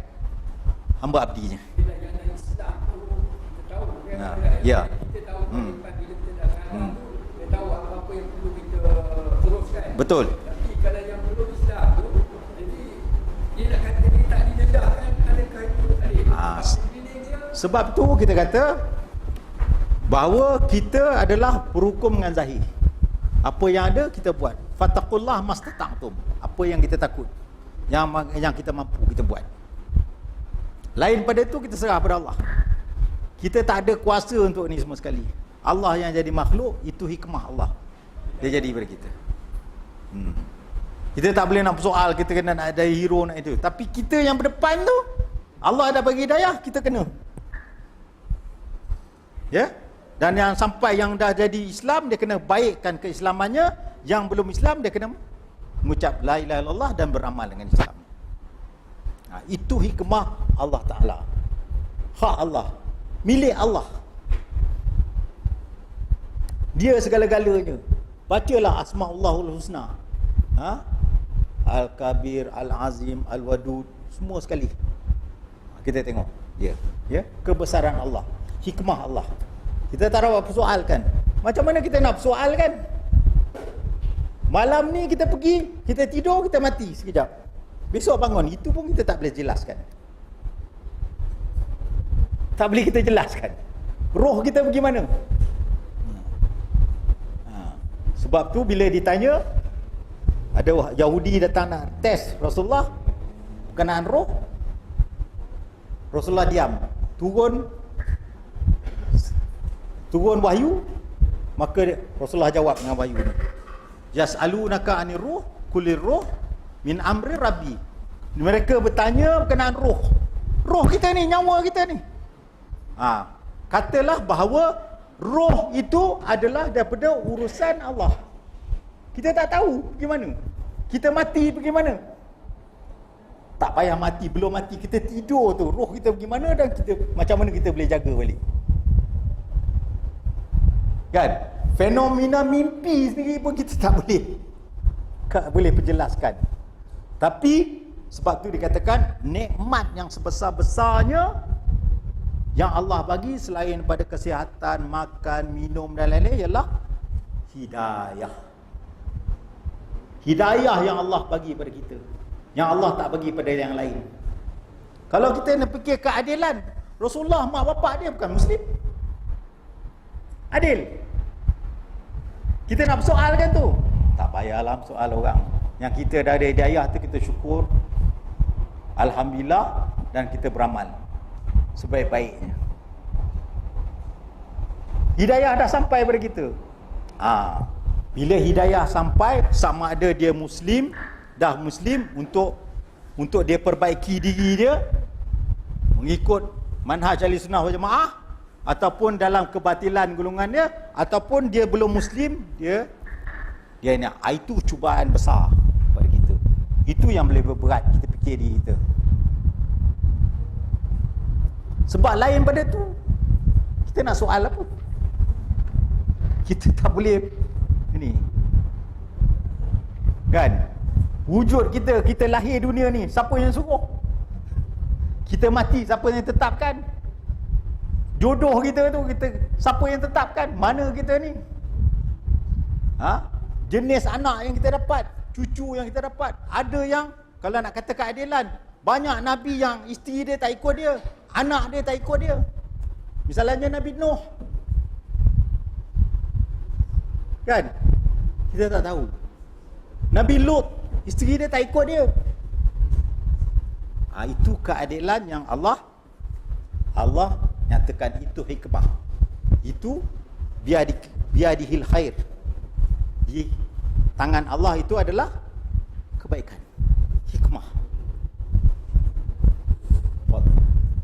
hamba abdinya. Bila yang ada Islam tu, kita tahu kan? Ya. Kita tahu tempat bila kita dah kalah tu, kita tahu apa-apa yang perlu kita teruskan. Betul. Tapi kalau yang belum Islam tu, jadi dia nak kata dia tak didedahkan, adakah itu Sebab tu kita kata bahawa kita adalah berhukum dengan zahir. Apa yang ada kita buat. Fattaqullah mastata'tum. Apa yang kita takut, yang kita mampu kita buat. Lain pada itu kita serah pada Allah. Kita tak ada kuasa untuk ni semua sekali. Allah yang jadi makhluk, itu hikmah Allah. Dia jadi pada kita. Kita tak boleh nak persoal, kita kena nak ada hero nak itu. Tapi kita yang berdepan tu, Allah dah bagi hidayah, kita kena. Ya? Dan yang sampai yang dah jadi Islam, dia kena baikkan keislamannya. Yang belum Islam, dia kena mengucap la ilaha illallah dan beramal dengan Islam. Itu hikmah Allah Ta'ala. Hak Allah, milik Allah. Dia segala-galanya. Bacalah Asma'ullahul Husna. Al-Kabir, Al-Azim, Al-Wadud, semua sekali. Kita tengok. Ya, kebesaran Allah, hikmah Allah. Kita tak dapat persoalkan. Macam mana kita nak persoalkan? Malam ni kita pergi, kita tidur, kita mati sekejap. Besok bangun, itu pun kita tak boleh jelaskan. Tak boleh kita jelaskan. Roh kita pergi mana? Sebab tu bila ditanya, ada Yahudi datang nak test Rasulullah berkenaan roh, Rasulullah diam. Turun wahyu, maka Rasulullah jawab dengan wahyu ni. Yas'alunaka 'anir ruh, qulir ruh min amri rabbi. Mereka bertanya berkenaan roh. Roh kita ni, nyawa kita ni. Katalah bahawa roh itu adalah daripada urusan Allah. Kita tak tahu pergi mana. Kita mati pergi mana. Tak payah mati, belum mati kita tidur tu, roh kita pergi mana dan kita macam mana kita boleh jaga balik. Kan? Fenomena mimpi sendiri pun kita tak boleh perjelaskan. Tapi sebab tu dikatakan nikmat yang sebesar-besarnya yang Allah bagi selain pada kesihatan, makan, minum dan lain-lain ialah hidayah. Hidayah yang Allah bagi pada kita, yang Allah tak bagi pada yang lain. Kalau kita nak fikir keadilan, Rasulullah mak bapak dia bukan Muslim. Adil. Kita nak persoalkan tu, tak payahlah soal orang. Yang kita dah ada hidayah tu, kita syukur, alhamdulillah, dan kita beramal sebaik-baiknya. Hidayah dah sampai pada kita. Bila hidayah sampai, sama ada dia Muslim, dah Muslim, untuk dia perbaiki diri dia mengikut manhaj Ahlussunnah wal Jamaah, ataupun dalam kebatilan golongan dia, ataupun dia belum Muslim, dia nak. Itu cubaan besar pada kita. Itu yang boleh berberat kita fikir diri kita. Sebab lain pada tu, kita nak soal apa? Kita tak boleh ni. Kan? Wujud kita lahir dunia ni, siapa yang suruh? Kita mati, siapa yang tetapkan? Jodoh kita tu, siapa yang tetapkan? Mana kita ni? Jenis anak yang kita dapat, cucu yang kita dapat. Ada yang, kalau nak kata keadilan, banyak Nabi yang isteri dia tak ikut dia, anak dia tak ikut dia. Misalnya Nabi Nuh, kan? Kita tak tahu. Nabi Lut, isteri dia tak ikut dia. Itu keadilan yang Allah nyatakan. Itu hikmah. Itu biadihil khair. Di tangan Allah itu adalah kebaikan, hikmah.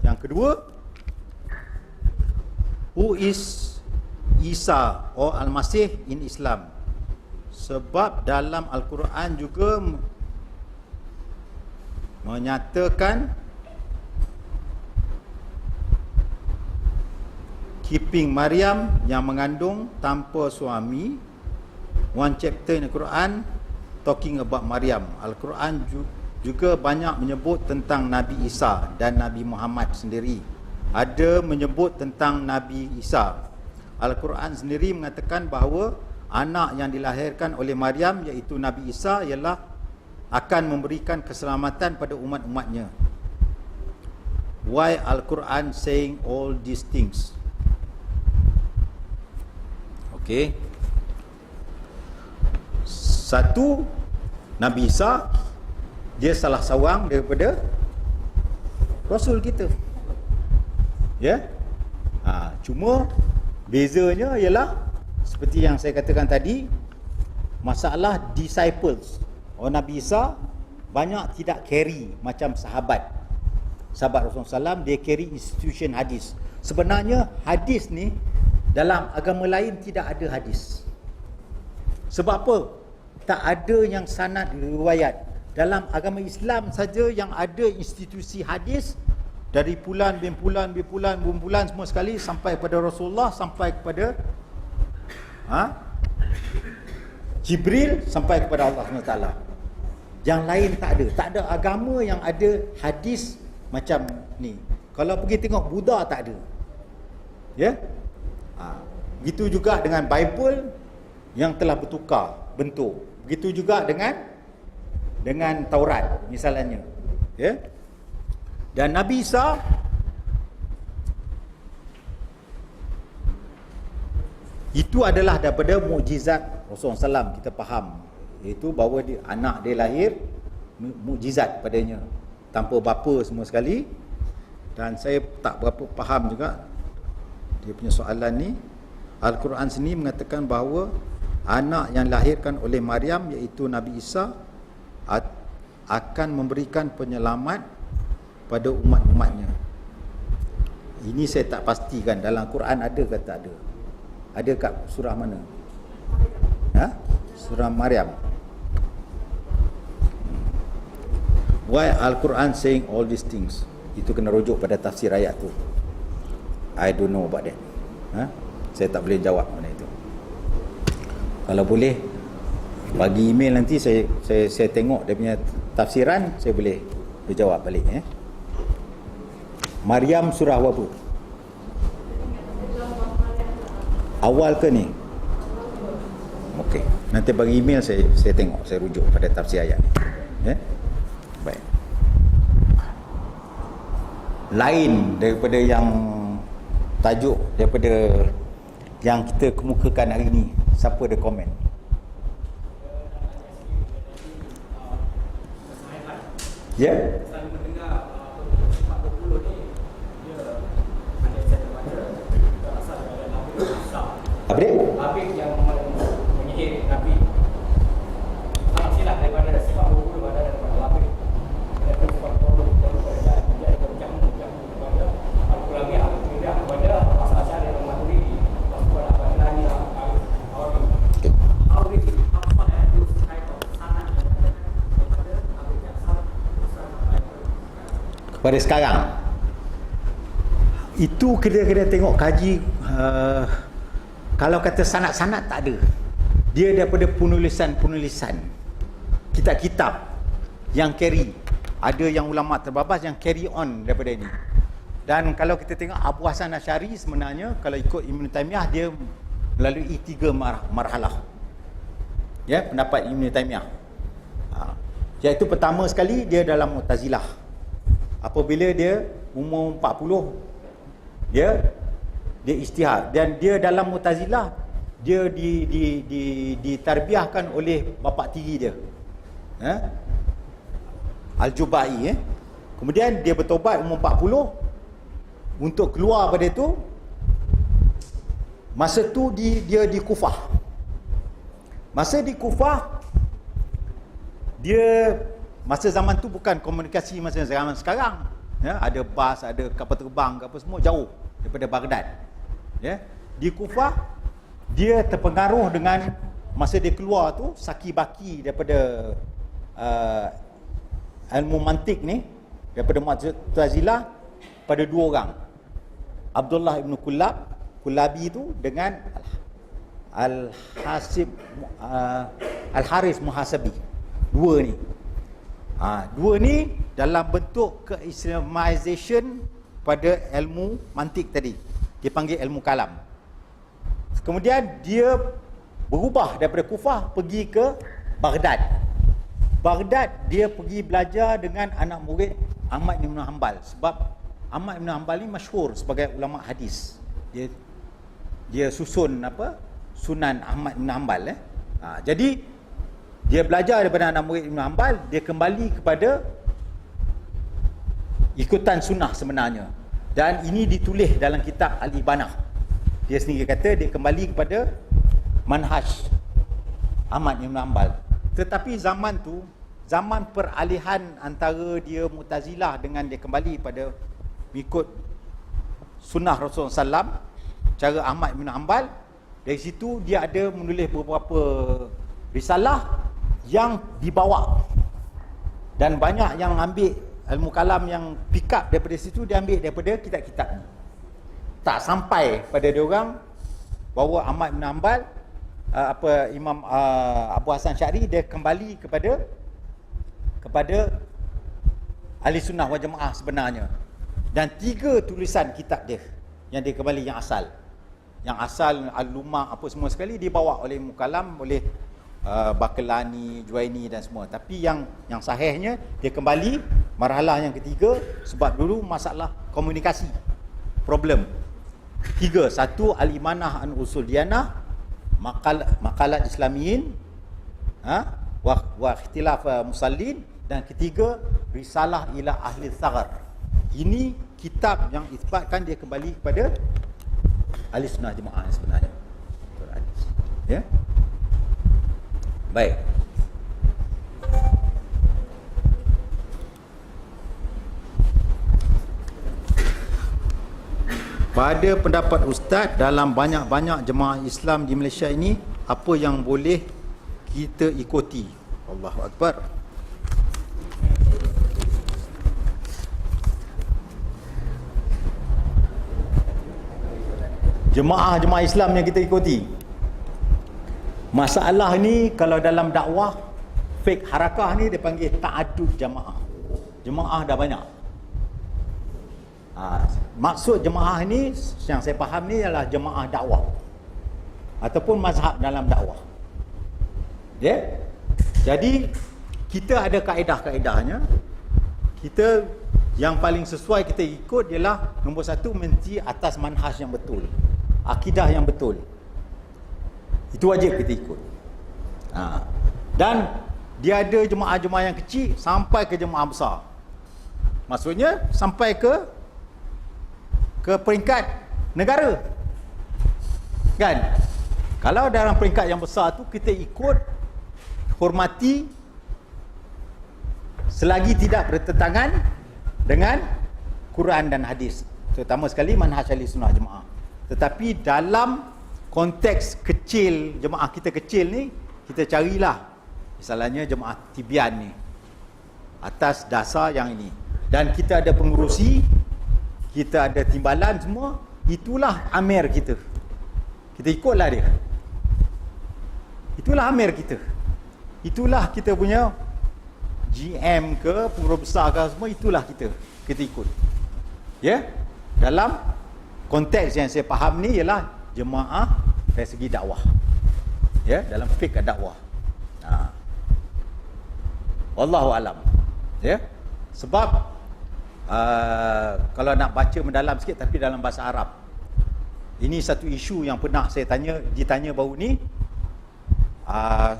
Yang kedua, who is Isa or Al-Masih in Islam? Sebab dalam Al-Quran juga menyatakan keeping Maryam yang mengandung tanpa suami. One chapter in Al-Quran talking about Maryam. Al-Quran juga banyak menyebut tentang Nabi Isa dan Nabi Muhammad sendiri. Ada menyebut tentang Nabi Isa. Al-Quran sendiri mengatakan bahawa anak yang dilahirkan oleh Maryam, iaitu Nabi Isa, ialah akan memberikan keselamatan pada umat-umatnya. Why Al-Quran saying all these things? Okay. Satu, Nabi Isa, dia salah seorang daripada Rasul kita. Ya. Cuma bezanya ialah seperti yang saya katakan tadi, masalah disciples. Nabi Isa banyak tidak carry macam sahabat Rasulullah SAW, dia carry institution hadis. Sebenarnya hadis ni dalam agama lain tidak ada hadis. Sebab apa? Tak ada yang sanad riwayat. Dalam agama Islam saja yang ada institusi hadis, dari bulan semua sekali sampai kepada Rasulullah, sampai kepada Jibril, sampai kepada Allah SWT. Yang lain tak ada. Tak ada agama yang ada hadis macam ni. Kalau pergi tengok Buddha tak ada. Ya? Begitu juga dengan Bible yang telah bertukar bentuk. Begitu juga dengan Taurat misalnya. Ya? Dan Nabi Isa itu adalah daripada mukjizat Rasulullah SAW, kita faham, iaitu bahawa anak dia lahir mukjizat padanya, tanpa bapa semua sekali. Dan saya tak berapa faham juga dia punya soalan ni. Al-Quran sini mengatakan bahawa anak yang lahirkan oleh Maryam, iaitu Nabi Isa, akan memberikan penyelamat pada umat-umatnya. Ini saya tak pastikan dalam Quran ada ke tak ada. Ada kat surah mana? Surah Maryam. Why Al-Quran saying all these things? Itu kena rujuk pada tafsir ayat tu. I don't know about that. Saya tak boleh jawab mana itu. Kalau boleh bagi email nanti saya tengok dia punya tafsiran, saya boleh berjawab balik Maryam surah apa? Awal ke ni? Okey, nanti bagi email saya tengok, saya rujuk pada tafsir ayat ni. Baik. Lain daripada yang tajuk, daripada yang kita kemukakan hari ni, siapa ada komen? Ya? Saya mendengar 420 ni dia ada saya terbaca asal daripada Nabi Musa. Apa dia? Nabi yang menyihir Nabi. Silap daripada sifat 20 ada daripada Nabi. Daripada sifat 20 daripada menjadi berjamu kepada Al-Qurani kepada pasal syariat yang Maturidi. Pasal apa lagi awal. Awal ini apa yang harus kaitan sanad daripada Nabi yang Pada sekarang itu kena tengok kaji. Kalau kata sanad-sanad tak ada, dia daripada penulisan kitab-kitab yang carry. Ada yang ulama terbabas yang carry on daripada ini. Dan kalau kita tengok Abu Hasan Asy'ari sebenarnya kalau ikut Ibn Taymiyah dia melalui 3 marhalah. Ya, pendapat Ibn Taymiyah. Iaitu pertama sekali dia dalam Mu'tazilah. Apabila dia umur 40 dia ijtihad, dan dia dalam Mu'tazilah dia ditarbiahkan oleh bapa tiri dia, Al-Jubai. Kemudian dia bertobat umur 40. Untuk keluar pada itu, masa tu dia di Kufah. Masa di Kufah dia, masa zaman tu bukan komunikasi masa zaman sekarang. Ada bas, ada kapal terbang, apa semua jauh daripada Baghdad. Di Kufah dia terpengaruh dengan, masa dia keluar tu saki baki daripada ilmu mantik ni, daripada Mu'tazilah pada 2 orang. Abdullah ibn Kullabi tu dengan Al-Haris Muhasabi. 2 ni. 2 ni dalam bentuk ke-Islamization pada ilmu mantik tadi. Dia panggil ilmu kalam. Kemudian dia berubah daripada Kufah pergi ke Baghdad. Baghdad dia pergi belajar dengan anak murid Ahmad bin Hanbal, sebab Ahmad bin Hanbal ni masyhur sebagai ulama hadis. Dia susun Sunan Ahmad bin Hanbal. Jadi dia belajar daripada anak murid Ibn Hanbal, dia kembali kepada ikutan sunnah sebenarnya. Dan ini ditulis dalam kitab Al-Ibanah. Dia sendiri kata dia kembali kepada manhaj Ahmad bin Hanbal. Tetapi zaman tu, zaman peralihan antara dia Mu'tazilah dengan dia kembali pada mengikut sunnah Rasulullah SAW, cara Ahmad bin Hanbal. Dari situ dia ada menulis beberapa risalah yang dibawa, dan banyak yang ambil ilmu kalam yang pick up daripada situ, dia ambil daripada kitab-kitab ni. Tak sampai pada dia orang bahawa Ahmad bin Hanbal, Imam Abu Hasan Asy'ari, dia kembali kepada Ahli Sunnah wal Jamaah sebenarnya. Dan 3 tulisan kitab dia yang dia kembali yang asal. Yang asal Al-Lumah apa semua sekali dibawa oleh Mukalam, oleh Bakelani, Juwaini dan semua. Tapi yang sahihnya dia kembali marhalah yang ketiga, sebab dulu masalah komunikasi, problem. 3, 1 Al-Imanah an Usul Diyanah, Maqalat Islamiyin, wa Ikhtilaf Musallin, dan ketiga Risalah ila Ahli Thaghar. Ini kitab yang isbatkan dia kembali kepada Ahli Sunnah Jemaah sebenarnya. Ya. Baik. Pada pendapat Ustaz, dalam banyak-banyak jemaah Islam di Malaysia ini, apa yang boleh kita ikuti? Allahu Akbar. Jemaah-jemaah Islam yang kita ikuti. Masalah ni kalau dalam dakwah fik harakah ni dia panggil ta'addud jamaah. Jemaah dah banyak. Maksud jemaah ni yang saya faham ni adalah jemaah dakwah ataupun mazhab dalam dakwah. Ya. Jadi kita ada kaedah-kaedahnya. Kita yang paling sesuai kita ikut ialah nombor satu, mesti atas manhaj yang betul, akidah yang betul. Itu wajib kita ikut. Dan dia ada jemaah-jemaah yang kecil sampai ke jemaah besar. Maksudnya sampai ke peringkat negara. Kan? Kalau dalam peringkat yang besar tu kita ikut, hormati selagi tidak bertentangan dengan Quran dan hadis, terutama sekali manhaj ahli sunnah jemaah. Tetapi dalam konteks kecil, jemaah kita kecil ni, kita carilah misalnya jemaah Tibian ni atas dasar yang ini, dan kita ada pengurusi, kita ada timbalan semua, itulah amir kita. Kita ikutlah dia. Itulah amir kita. Itulah kita punya GM ke, pengurus besar ke, semua itulah kita ikut. Ya? Dalam konteks yang saya faham ni ialah jemaah dari segi dakwah. Ya, dalam fiqh dakwah. Wallahu alam. Ya. Sebab kalau nak baca mendalam sikit tapi dalam bahasa Arab. Ini satu isu yang pernah saya ditanya baru ni.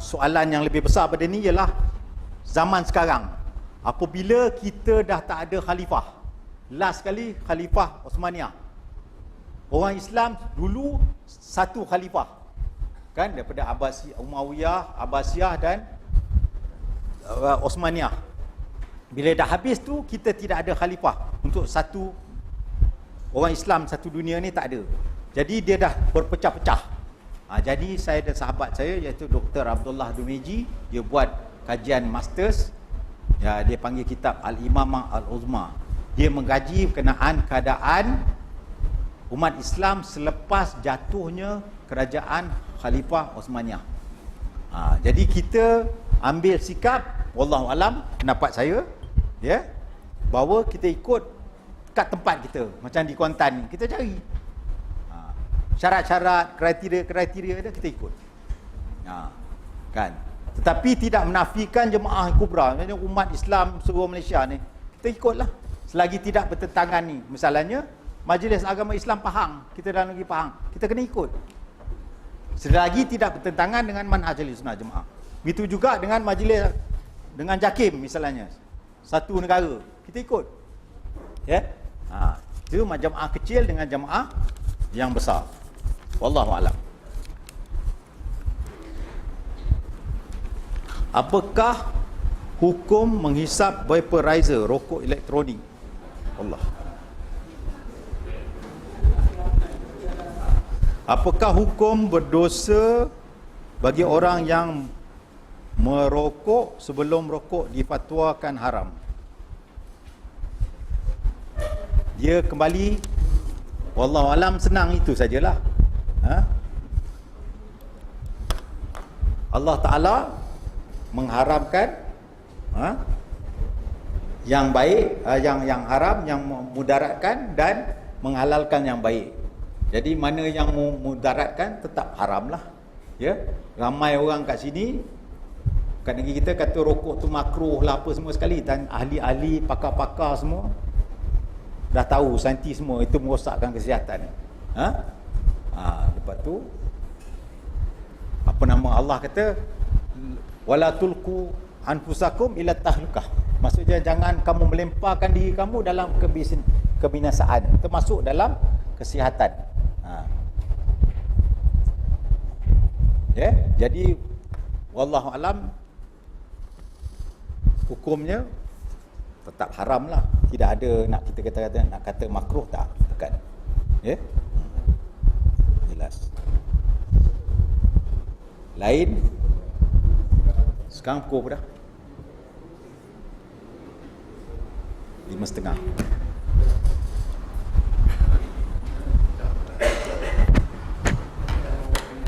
Soalan yang lebih besar pada ni ialah zaman sekarang, apabila kita dah tak ada khalifah, last kali khalifah Osmaniyah, orang Islam dulu satu khalifah kan, daripada Umayyah, Abbasiyah dan Osmaniyah. Bila dah habis tu, kita tidak ada khalifah untuk satu orang Islam satu dunia ni, tak ada. Jadi dia dah berpecah-pecah. Jadi saya ada sahabat saya iaitu Dr. Abdullah Dumeji, dia buat kajian masters, ya, dia panggil kitab Al-Imamah Al-Uzma. Dia mengkaji berkenaan keadaan umat Islam selepas jatuhnya kerajaan Khalifah Osmaniyah. Jadi kita ambil sikap, wallahu alam, pendapat saya, ya, bahawa kita ikut kat tempat kita. Macam di Kuantan ni, kita cari syarat-syarat, kriteria dia, kita ikut. Kan? Tetapi tidak menafikan jemaah kubra, maksudnya umat Islam seluruh Malaysia ni, kita ikutlah selagi tidak bertentangan ni. Misalnya Majlis Agama Islam Pahang, kita dalam negeri Pahang, kita kena ikut selagi tidak bertentangan dengan manhaj Ahlussunnah Jemaah. Begitu juga dengan majlis, dengan JAKIM misalnya, satu negara, kita ikut. Ya. Itu jemaah kecil dengan jemaah yang besar. Wallahu a'lam. Apakah hukum menghisap vaporizer rokok elektronik? Allah. Apakah hukum berdosa bagi orang yang merokok sebelum rokok difatwakan haram? Dia kembali, wallahu alam, senang itu sajalah. Allah Ta'ala mengharamkan yang baik, yang haram, yang mudaratkan, dan menghalalkan yang baik. Jadi mana yang mudaratkan tetap haram lah. Ya, ramai orang kat sini, kat negeri kita, kata rokok tu makruh lah apa semua sekali, dan ahli-ahli, pakar-pakar semua dah tahu, saintis semua, itu merosakkan kesihatan. Lepas tu apa nama Allah kata, wala tulku anfusakum ila tahlukah. Maksudnya jangan kamu melemparkan diri kamu dalam kebinasaan, termasuk dalam kesihatan. Ya, jadi wallahu alam, hukumnya tetap haram lah. Tidak ada nak kita kata nak kata makruh, tak, tekan. Ya, jelas. Lain. Sekarang pukul berapa dah? 5:30.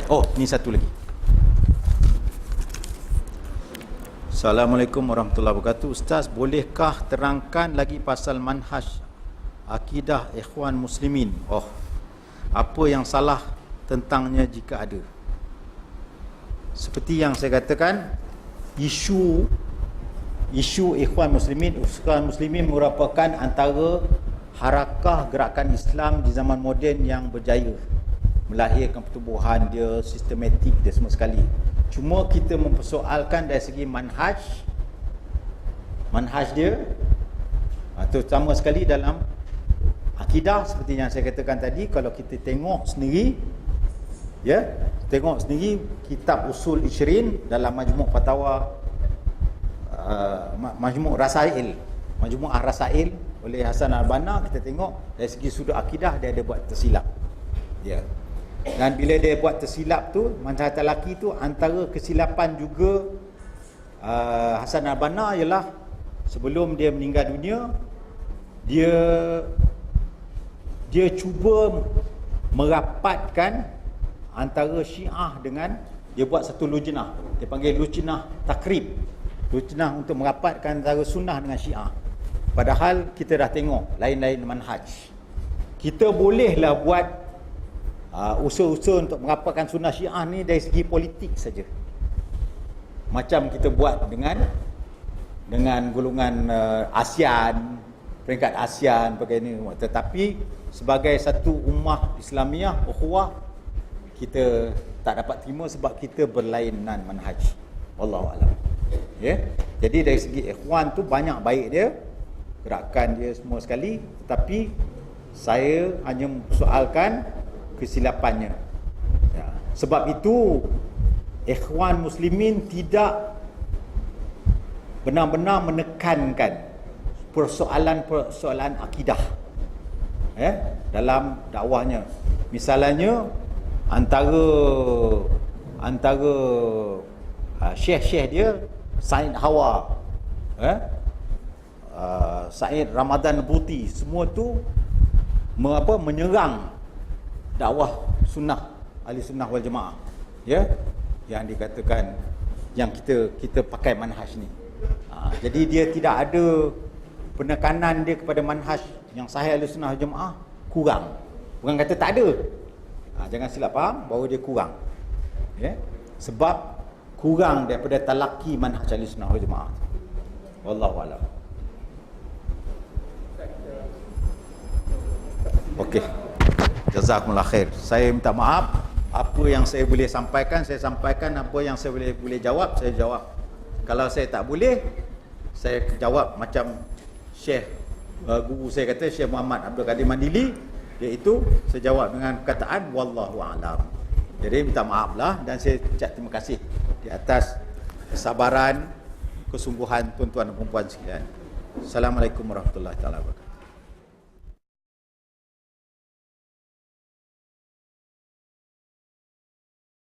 Oh, ni satu lagi. Assalamualaikum warahmatullahi wabarakatuh. Ustaz, bolehkah terangkan lagi pasal manhaj akidah Ikhwan Muslimin? Apa yang salah tentangnya jika ada? Seperti yang saya katakan, isu Ikhwan Muslimin merupakan antara harakah gerakan Islam di zaman moden yang berjaya melahirkan pertubuhan dia, sistematik dia semua sekali. Cuma kita mempersoalkan dari segi manhaj dia, terutama sekali dalam akidah. Seperti yang saya katakan tadi, kalau kita tengok sendiri kitab Usul Ishrin dalam Majmu' Fatawa, Majmu' Rasail oleh Hasan Al-Banna, kita tengok dari segi sudut akidah dia ada buat tersilap. Dan bila dia buat tersilap tu, manhaj talaki tu, antara kesilapan juga Hasan Al-Banna ialah sebelum dia meninggal dunia, dia cuba merapatkan antara Syiah dengan, dia buat satu lujnah, dia panggil lujnah takrib, lujnah untuk merapatkan antara sunnah dengan Syiah. Padahal kita dah tengok lain-lain manhaj. Kita bolehlah buat usaha-usaha untuk merapatkan sunnah Syiah ni dari segi politik saja, macam kita buat dengan golongan ASEAN, peringkat ASEAN bagaimana. Tetapi sebagai satu ummah Islamiah ukhuwah, kita tak dapat terima sebab kita berlainan manhaj. Wallahu a'lam. Jadi dari segi ikhwan tu banyak baik dia, gerakan dia semua sekali, tetapi saya hanya mempersoalkan kesilapannya. Sebab itu Ikhwan Muslimin tidak benar-benar menekankan persoalan akidah dalam dakwahnya. Misalnya antara syekh-syekh dia, Said Hawa, Said Ramadan Buti, semua tu menyerang dakwah sunnah, ahli sunnah wal jamaah, yang dikatakan yang kita pakai manhaj ni. Jadi dia tidak ada penekanan dia kepada manhaj yang sahih ahli sunnah wal jamaah, kurang. Bukan kata tak ada, jangan silap faham bahawa dia kurang, sebab kurang daripada talaki manhaj ahli sunnah wal jamaah. Wallahu a'lam. Okey, jazakumullah khair. Saya minta maaf, apa yang saya boleh sampaikan saya sampaikan, apa yang saya boleh jawab saya jawab. Kalau saya tak boleh, saya jawab macam Syekh, guru saya kata, Syekh Muhammad Abdul Qadir Mandili, iaitu saya jawab dengan perkataan wallahu a'lam. Jadi minta maaflah, dan saya ucap terima kasih di atas kesabaran, kesungguhan tuan-tuan dan puan-puan sekalian. Assalamualaikum warahmatullahi wabarakatuh.